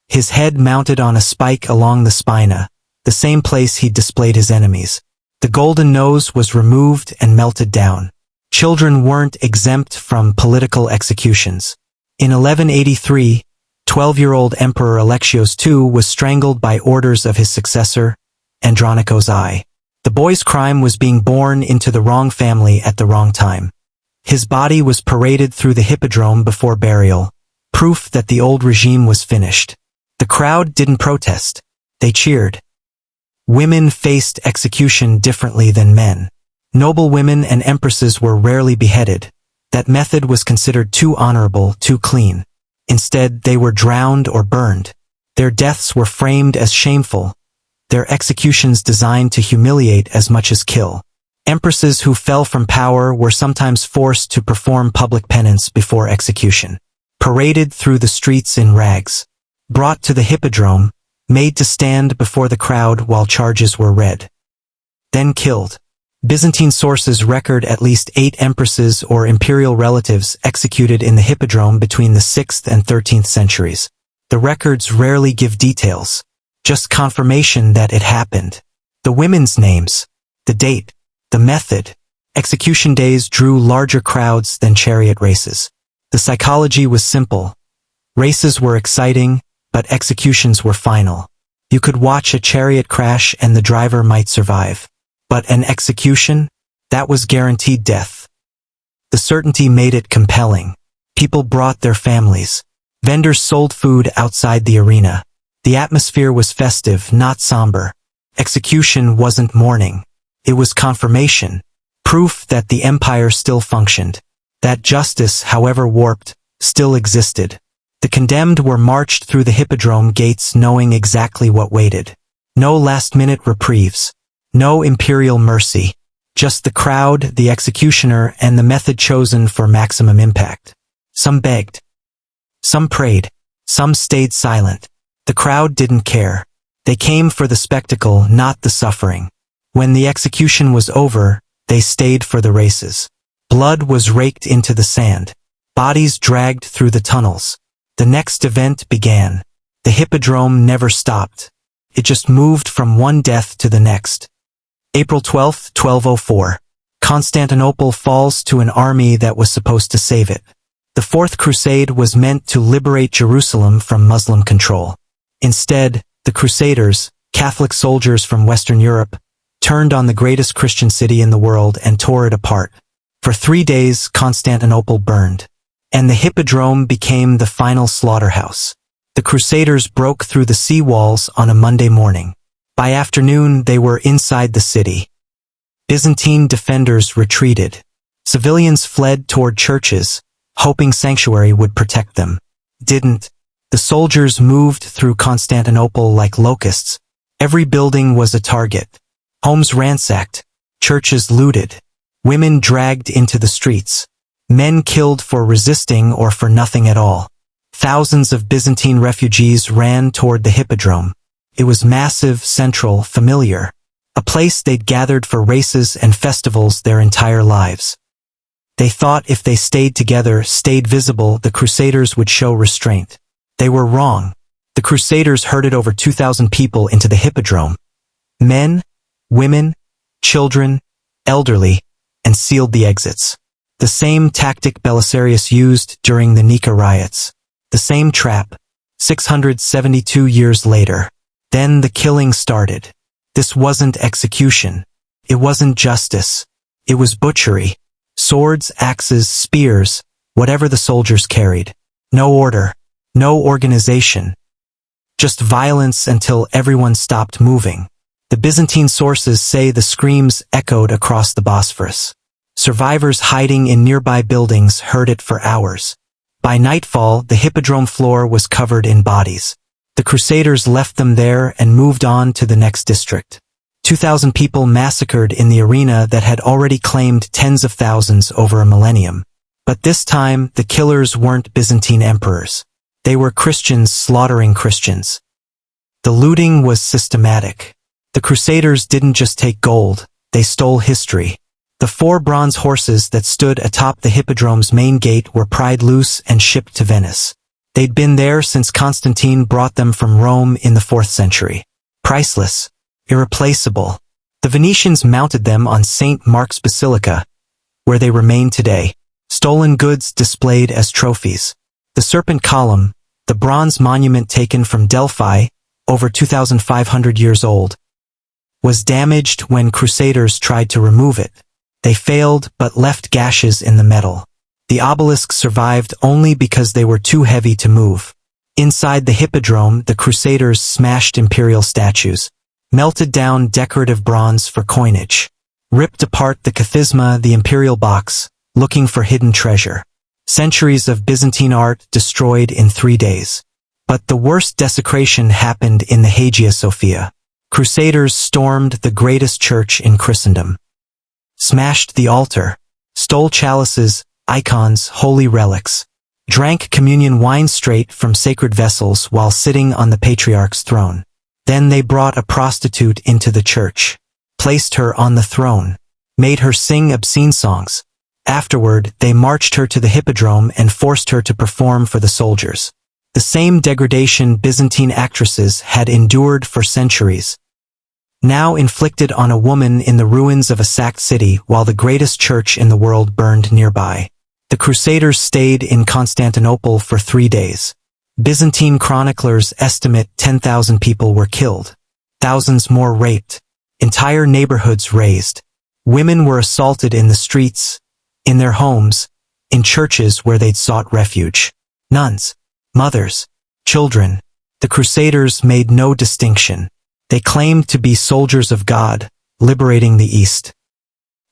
His head mounted on a spike along the spina, the same place he'd displayed his enemies. The golden nose was removed and melted down. Children weren't exempt from political executions. In 1183, 12-year-old Emperor Alexios II was strangled by orders of his successor, Andronikos I. The boy's crime was being born into the wrong family at the wrong time. His body was paraded through the Hippodrome before burial, proof that the old regime was finished. The crowd didn't protest. They cheered. Women faced execution differently than men. Noble women and empresses were rarely beheaded. That method was considered too honorable, too clean. Instead, they were drowned or burned. Their deaths were framed as shameful, their executions designed to humiliate as much as kill. Empresses who fell from power were sometimes forced to perform public penance before execution. Paraded through the streets in rags. Brought to the Hippodrome, made to stand before the crowd while charges were read. Then killed. Byzantine sources record at least 8 empresses or imperial relatives executed in the Hippodrome between the 6th and 13th centuries. The records rarely give details, just confirmation that it happened. The women's names, the date, the method. Execution days drew larger crowds than chariot races. The psychology was simple. Races were exciting, but executions were final. You could watch a chariot crash and the driver might survive. But an execution? That was guaranteed death. The certainty made it compelling. People brought their families. Vendors sold food outside the arena. The atmosphere was festive, not somber. Execution wasn't mourning. It was confirmation. Proof that the empire still functioned. That justice, however warped, still existed. The condemned were marched through the Hippodrome gates knowing exactly what waited. No last-minute reprieves. No imperial mercy. Just the crowd, the executioner, and the method chosen for maximum impact. Some begged. Some prayed. Some stayed silent. The crowd didn't care. They came for the spectacle, not the suffering. When the execution was over, they stayed for the races. Blood was raked into the sand. Bodies dragged through the tunnels. The next event began. The Hippodrome never stopped. It just moved from one death to the next. April 12, 1204. Constantinople falls to an army that was supposed to save it. The Fourth Crusade was meant to liberate Jerusalem from Muslim control. Instead, the Crusaders, Catholic soldiers from Western Europe, turned on the greatest Christian city in the world and tore it apart. For 3 days, Constantinople burned. And the Hippodrome became the final slaughterhouse. The Crusaders broke through the sea walls on a Monday morning. By afternoon, they were inside the city. Byzantine defenders retreated. Civilians fled toward churches, hoping sanctuary would protect them. Didn't. The soldiers moved through Constantinople like locusts. Every building was a target. Homes ransacked. Churches looted. Women dragged into the streets. Men killed for resisting or for nothing at all. Thousands of Byzantine refugees ran toward the Hippodrome. It was massive, central, familiar. A place they'd gathered for races and festivals their entire lives. They thought if they stayed together, stayed visible, the Crusaders would show restraint. They were wrong. The Crusaders herded over 2,000 people into the Hippodrome. Men, women, children, elderly, and sealed the exits. The same tactic Belisarius used during the Nika Riots. The same trap. 672 years later. Then the killing started. This wasn't execution. It wasn't justice. It was butchery. Swords, axes, spears, whatever the soldiers carried. No order. No organization. Just violence until everyone stopped moving. The Byzantine sources say the screams echoed across the Bosphorus. Survivors hiding in nearby buildings heard it for hours. By nightfall, the Hippodrome floor was covered in bodies. The Crusaders left them there and moved on to the next district. 2,000 people massacred in the arena that had already claimed tens of thousands over a millennium. But this time, the killers weren't Byzantine emperors. They were Christians slaughtering Christians. The looting was systematic. The Crusaders didn't just take gold, they stole history. The 4 bronze horses that stood atop the Hippodrome's main gate were pried loose and shipped to Venice. They'd been there since Constantine brought them from Rome in the 4th century. Priceless. Irreplaceable. The Venetians mounted them on St. Mark's Basilica, where they remain today. Stolen goods displayed as trophies. The Serpent Column, the bronze monument taken from Delphi, over 2,500 years old, was damaged when Crusaders tried to remove it. They failed but left gashes in the metal. The obelisks survived only because they were too heavy to move. Inside the Hippodrome, the Crusaders smashed imperial statues, melted down decorative bronze for coinage, ripped apart the Kathisma, the imperial box, looking for hidden treasure. Centuries of Byzantine art destroyed in 3 days. But the worst desecration happened in the Hagia Sophia. Crusaders stormed the greatest church in Christendom, smashed the altar, stole chalices, icons, holy relics, drank communion wine straight from sacred vessels while sitting on the patriarch's throne. Then they brought a prostitute into the church, placed her on the throne, made her sing obscene songs. Afterward, they marched her to the Hippodrome and forced her to perform for the soldiers. The same degradation Byzantine actresses had endured for centuries, now inflicted on a woman in the ruins of a sacked city while the greatest church in the world burned nearby. The Crusaders stayed in Constantinople for 3 days. Byzantine chroniclers estimate 10,000 people were killed. Thousands more raped. Entire neighborhoods razed. Women were assaulted in the streets, in their homes, in churches where they'd sought refuge. Nuns, mothers, children. The Crusaders made no distinction. They claimed to be soldiers of God, liberating the East.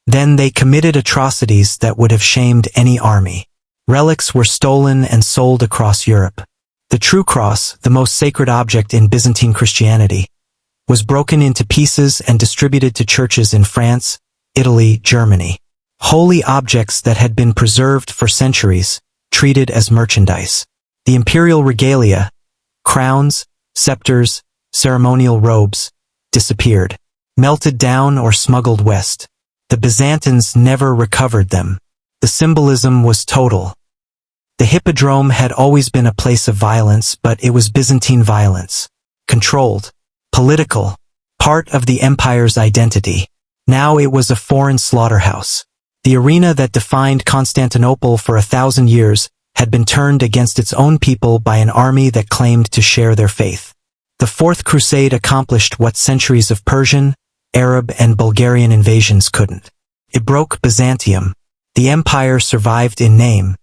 Then they committed atrocities that would have shamed any army. Relics were stolen and sold across Europe. The true cross, the most sacred object in Byzantine Christianity, was broken into pieces and distributed to churches in France, Italy, Germany. Holy objects that had been preserved for centuries, treated as merchandise. The imperial regalia, crowns, scepters, ceremonial robes, disappeared, melted down or smuggled west. The Byzantines never recovered them. The symbolism was total. The Hippodrome had always been a place of violence, but it was Byzantine violence. Controlled. Political. Part of the empire's identity. Now it was a foreign slaughterhouse. The arena that defined Constantinople for 1,000 years had been turned against its own people by an army that claimed to share their faith. The Fourth Crusade accomplished what centuries of Persian, Arab, and Bulgarian invasions couldn't. It broke Byzantium. The empire survived in name.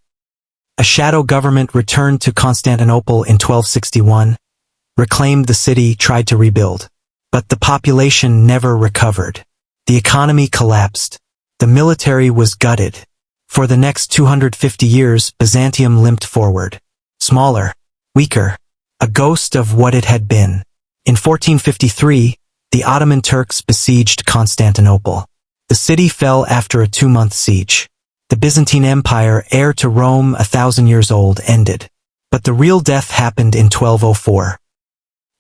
A shadow government returned to Constantinople in 1261, reclaimed the city, tried to rebuild. But the population never recovered. The economy collapsed. The military was gutted. For the next 250 years, Byzantium limped forward. Smaller, weaker, a ghost of what it had been. In 1453, the Ottoman Turks besieged Constantinople. The city fell after a 2-month siege. The Byzantine Empire, heir to Rome 1,000 years old, ended. But the real death happened in 1204.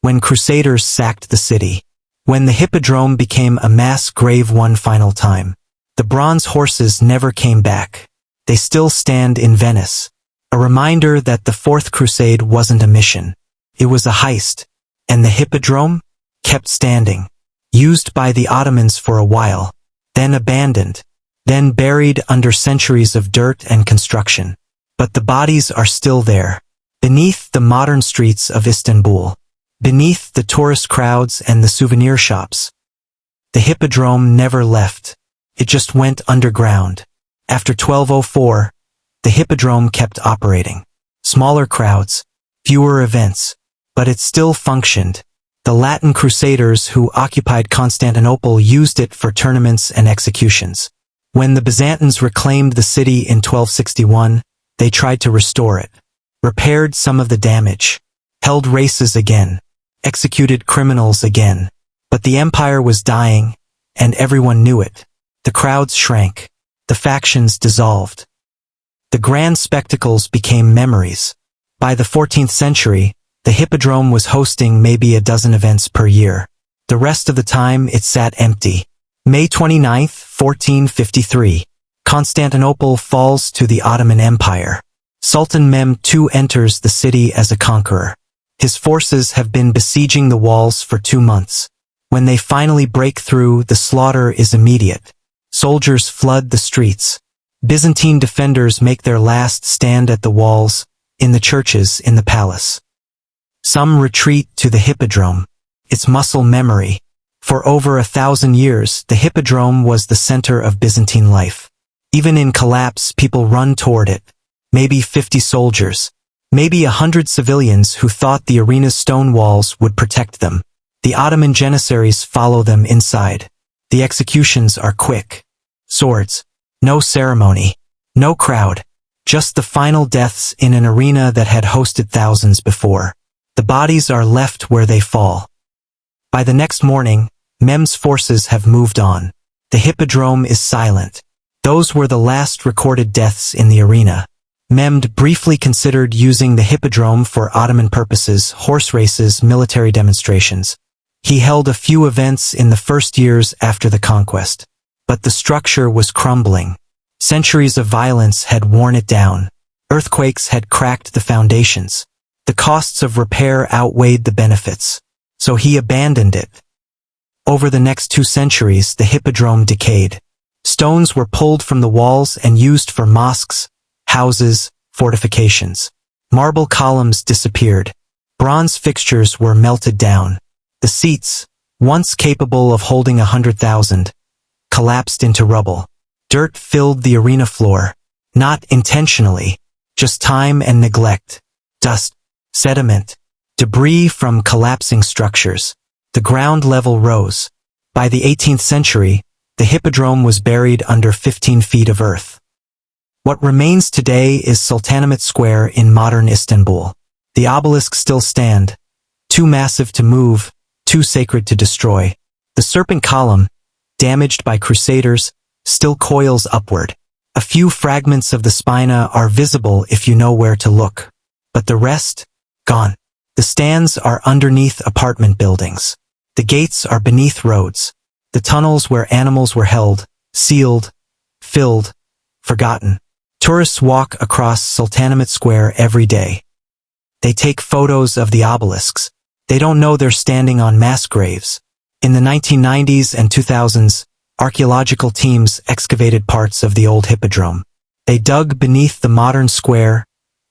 When Crusaders sacked the city. When the Hippodrome became a mass grave one final time. The bronze horses never came back. They still stand in Venice. A reminder that the Fourth Crusade wasn't a mission. It was a heist. And the Hippodrome? Kept standing. Used by the Ottomans for a while. Then abandoned. Then buried under centuries of dirt and construction. But the bodies are still there. Beneath the modern streets of Istanbul. beneath the tourist crowds and the souvenir shops. The Hippodrome never left. It just went underground. After 1204, the Hippodrome kept operating. Smaller crowds, fewer events, but it still functioned. The Latin Crusaders who occupied Constantinople used it for tournaments and executions. When the Byzantines reclaimed the city in 1261, they tried to restore it, repaired some of the damage, held races again, executed criminals again. But the empire was dying, and everyone knew it. The crowds shrank. The factions dissolved. The grand spectacles became memories. By the 14th century, the Hippodrome was hosting maybe a dozen events per year. The rest of the time it sat empty. May 29, 1453. Constantinople falls to the Ottoman Empire. Sultan Mehmed II enters the city as a conqueror. His forces have been besieging the walls for 2 months. When they finally break through, the slaughter is immediate. Soldiers flood the streets. Byzantine defenders make their last stand at the walls, in the churches, in the palace. Some retreat to the Hippodrome. It's muscle memory. For over 1,000 years, the Hippodrome was the center of Byzantine life. Even in collapse, people run toward it. Maybe 50 soldiers. Maybe 100 civilians who thought the arena's stone walls would protect them. The Ottoman janissaries follow them inside. The executions are quick. Swords. No ceremony. No crowd. Just the final deaths in an arena that had hosted thousands before. The bodies are left where they fall. By the next morning, Mehmed's forces have moved on. The Hippodrome is silent. Those were the last recorded deaths in the arena. Mehmed briefly considered using the Hippodrome for Ottoman purposes, horse races, military demonstrations. He held a few events in the first years after the conquest. But the structure was crumbling. Centuries of violence had worn it down. Earthquakes had cracked the foundations. The costs of repair outweighed the benefits. So he abandoned it. Over the next 2 centuries, the Hippodrome decayed. Stones were pulled from the walls and used for mosques, houses, fortifications. Marble columns disappeared. Bronze fixtures were melted down. The seats, once capable of holding 100,000, collapsed into rubble. Dirt filled the arena floor. Not intentionally, just time and neglect. Dust, sediment, debris from collapsing structures. The ground level rose. By the 18th century, the Hippodrome was buried under 15 feet of earth. What remains today is Sultanahmet Square in modern Istanbul. The obelisks still stand, too massive to move, too sacred to destroy. The serpent column, damaged by crusaders, still coils upward. A few fragments of the spina are visible if you know where to look. But the rest? Gone. The stands are underneath apartment buildings. The gates are beneath roads. The tunnels where animals were held, sealed, filled, forgotten. Tourists walk across Sultanahmet Square every day. They take photos of the obelisks. They don't know they're standing on mass graves. In the 1990s and 2000s, archaeological teams excavated parts of the old Hippodrome. They dug beneath the modern square,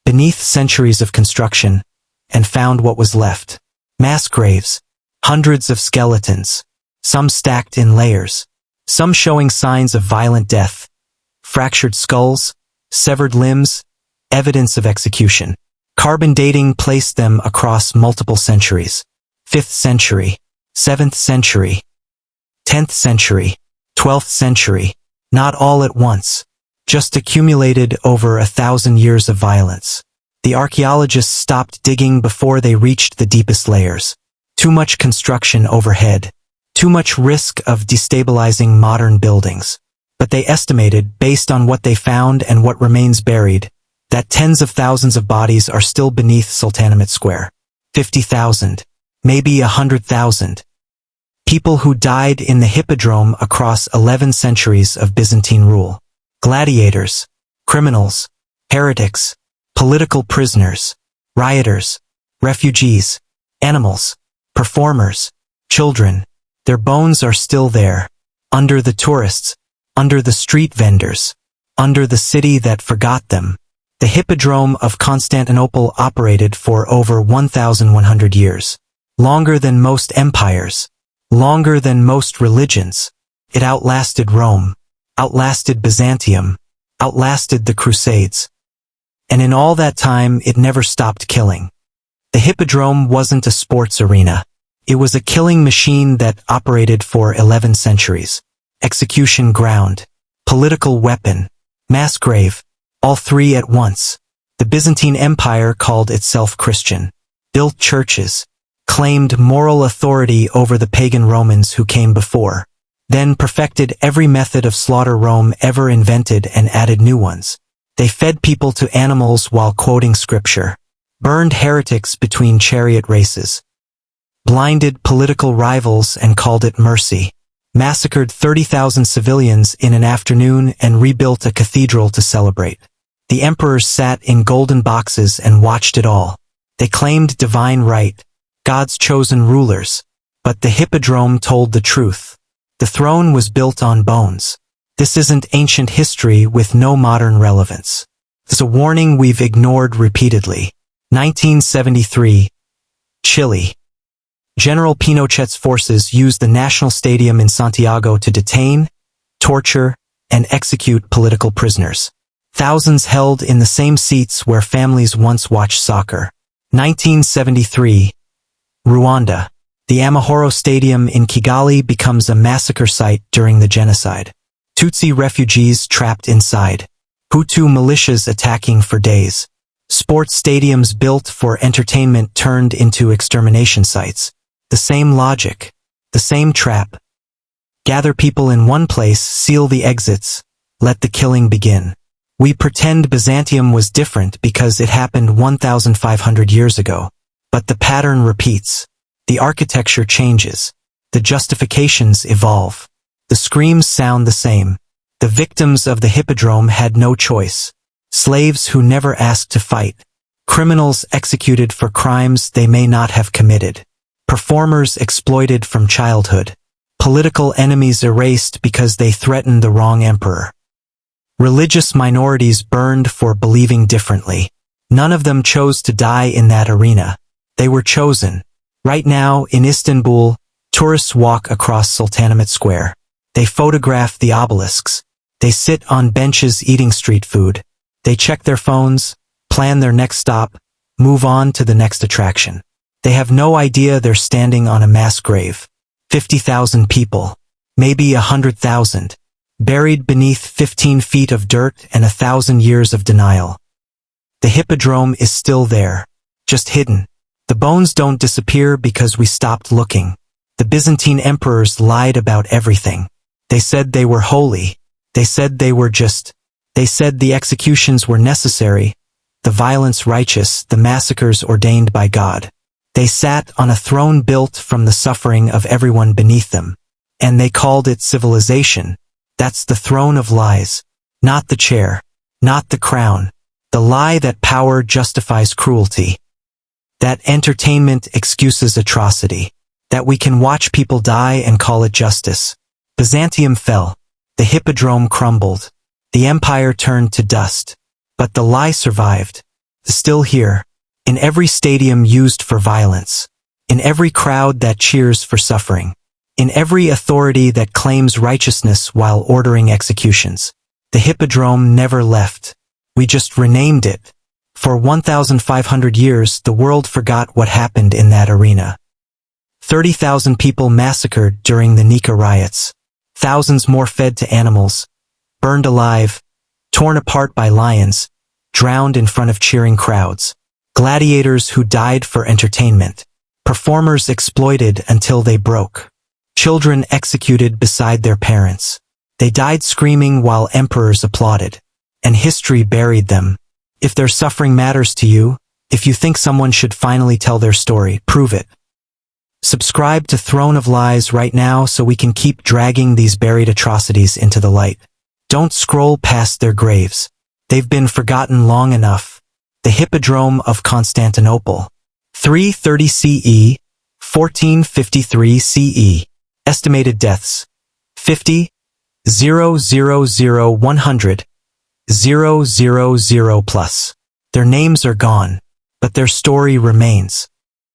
beneath centuries of construction, and found what was left. Mass graves. Hundreds of skeletons. Some stacked in layers. Some showing signs of violent death. Fractured skulls, severed limbs, evidence of execution. Carbon dating placed them across multiple centuries. 5th century, 7th century, 10th century, 12th century. Not all at once. Just accumulated over 1,000 years of violence. The archaeologists stopped digging before they reached the deepest layers. Too much construction overhead. Too much risk of destabilizing modern buildings. But they estimated, based on what they found and what remains buried, that tens of thousands of bodies are still beneath Sultanahmet Square. 50,000. Maybe 100,000. People who died in the Hippodrome across 11 centuries of Byzantine rule. Gladiators, criminals, heretics, political prisoners, rioters, refugees, animals, performers, children. Their bones are still there, under the tourists, under the street vendors, under the city that forgot them. The Hippodrome of Constantinople operated for over 1,100 years. longer than most empires, longer than most religions. It outlasted Rome, outlasted Byzantium, outlasted the Crusades. And in all that time, it never stopped killing. The Hippodrome wasn't a sports arena. It was a killing machine that operated for 11 centuries. Execution ground, political weapon, mass grave, all three at once. The Byzantine Empire called itself Christian, built churches, claimed moral authority over the pagan Romans who came before, then perfected every method of slaughter Rome ever invented and added new ones. They fed people to animals while quoting scripture, burned heretics between chariot races, blinded political rivals and called it mercy, massacred 30,000 civilians in an afternoon and rebuilt a cathedral to celebrate. The emperors sat in golden boxes and watched it all. They claimed divine right, God's chosen rulers, but the Hippodrome told the truth. The throne was built on bones. This isn't ancient history with no modern relevance. It's a warning we've ignored repeatedly. 1973. Chile. General Pinochet's forces used the National Stadium in Santiago to detain, torture, and execute political prisoners. Thousands held in the same seats where families once watched soccer. 1973. Rwanda. The Amahoro Stadium in Kigali becomes a massacre site during the genocide. Tutsi refugees trapped inside. Hutu militias attacking for days. Sports stadiums built for entertainment turned into extermination sites. The same logic. The same trap. Gather people in one place, seal the exits, let the killing begin. We pretend Byzantium was different because it happened 1,500 years ago. But the pattern repeats. The architecture changes. The justifications evolve. The screams sound the same. The victims of the Hippodrome had no choice. Slaves who never asked to fight. Criminals executed for crimes they may not have committed. Performers exploited from childhood. Political enemies erased because they threatened the wrong emperor. Religious minorities burned for believing differently. None of them chose to die in that arena. They were chosen. Right now, in Istanbul, tourists walk across Sultanahmet Square. They photograph the obelisks. They sit on benches eating street food. They check their phones, plan their next stop, move on to the next attraction. They have no idea they're standing on a mass grave. 50,000 people, maybe 100,000, buried beneath 15 feet of dirt and 1,000 years of denial. The Hippodrome is still there, just hidden. The bones don't disappear because we stopped looking. The Byzantine emperors lied about everything. They said they were holy. They said they were just. They said the executions were necessary, the violence righteous, the massacres ordained by God. They sat on a throne built from the suffering of everyone beneath them. And they called it civilization. That's the throne of lies. Not the chair. Not the crown. The lie that power justifies cruelty. That entertainment excuses atrocity. That we can watch people die and call it justice. Byzantium fell. The Hippodrome crumbled. The empire turned to dust. But the lie survived. Still here. In every stadium used for violence. In every crowd that cheers for suffering. In every authority that claims righteousness while ordering executions. The Hippodrome never left. We just renamed it. For 1,500 years, the world forgot what happened in that arena. 30,000 people massacred during the Nika Riots. Thousands more fed to animals. Burned alive. Torn apart by lions. Drowned in front of cheering crowds. Gladiators who died for entertainment. Performers exploited until they broke. Children executed beside their parents. They died screaming while emperors applauded. And history buried them. If their suffering matters to you, if you think someone should finally tell their story, prove it. Subscribe to Throne of Lies right now so we can keep dragging these buried atrocities into the light. Don't scroll past their graves. They've been forgotten long enough. The Hippodrome of Constantinople. 330 CE, 1453 CE. Estimated deaths. 50, 000 100. 000 plus. Their names are gone, but their story remains.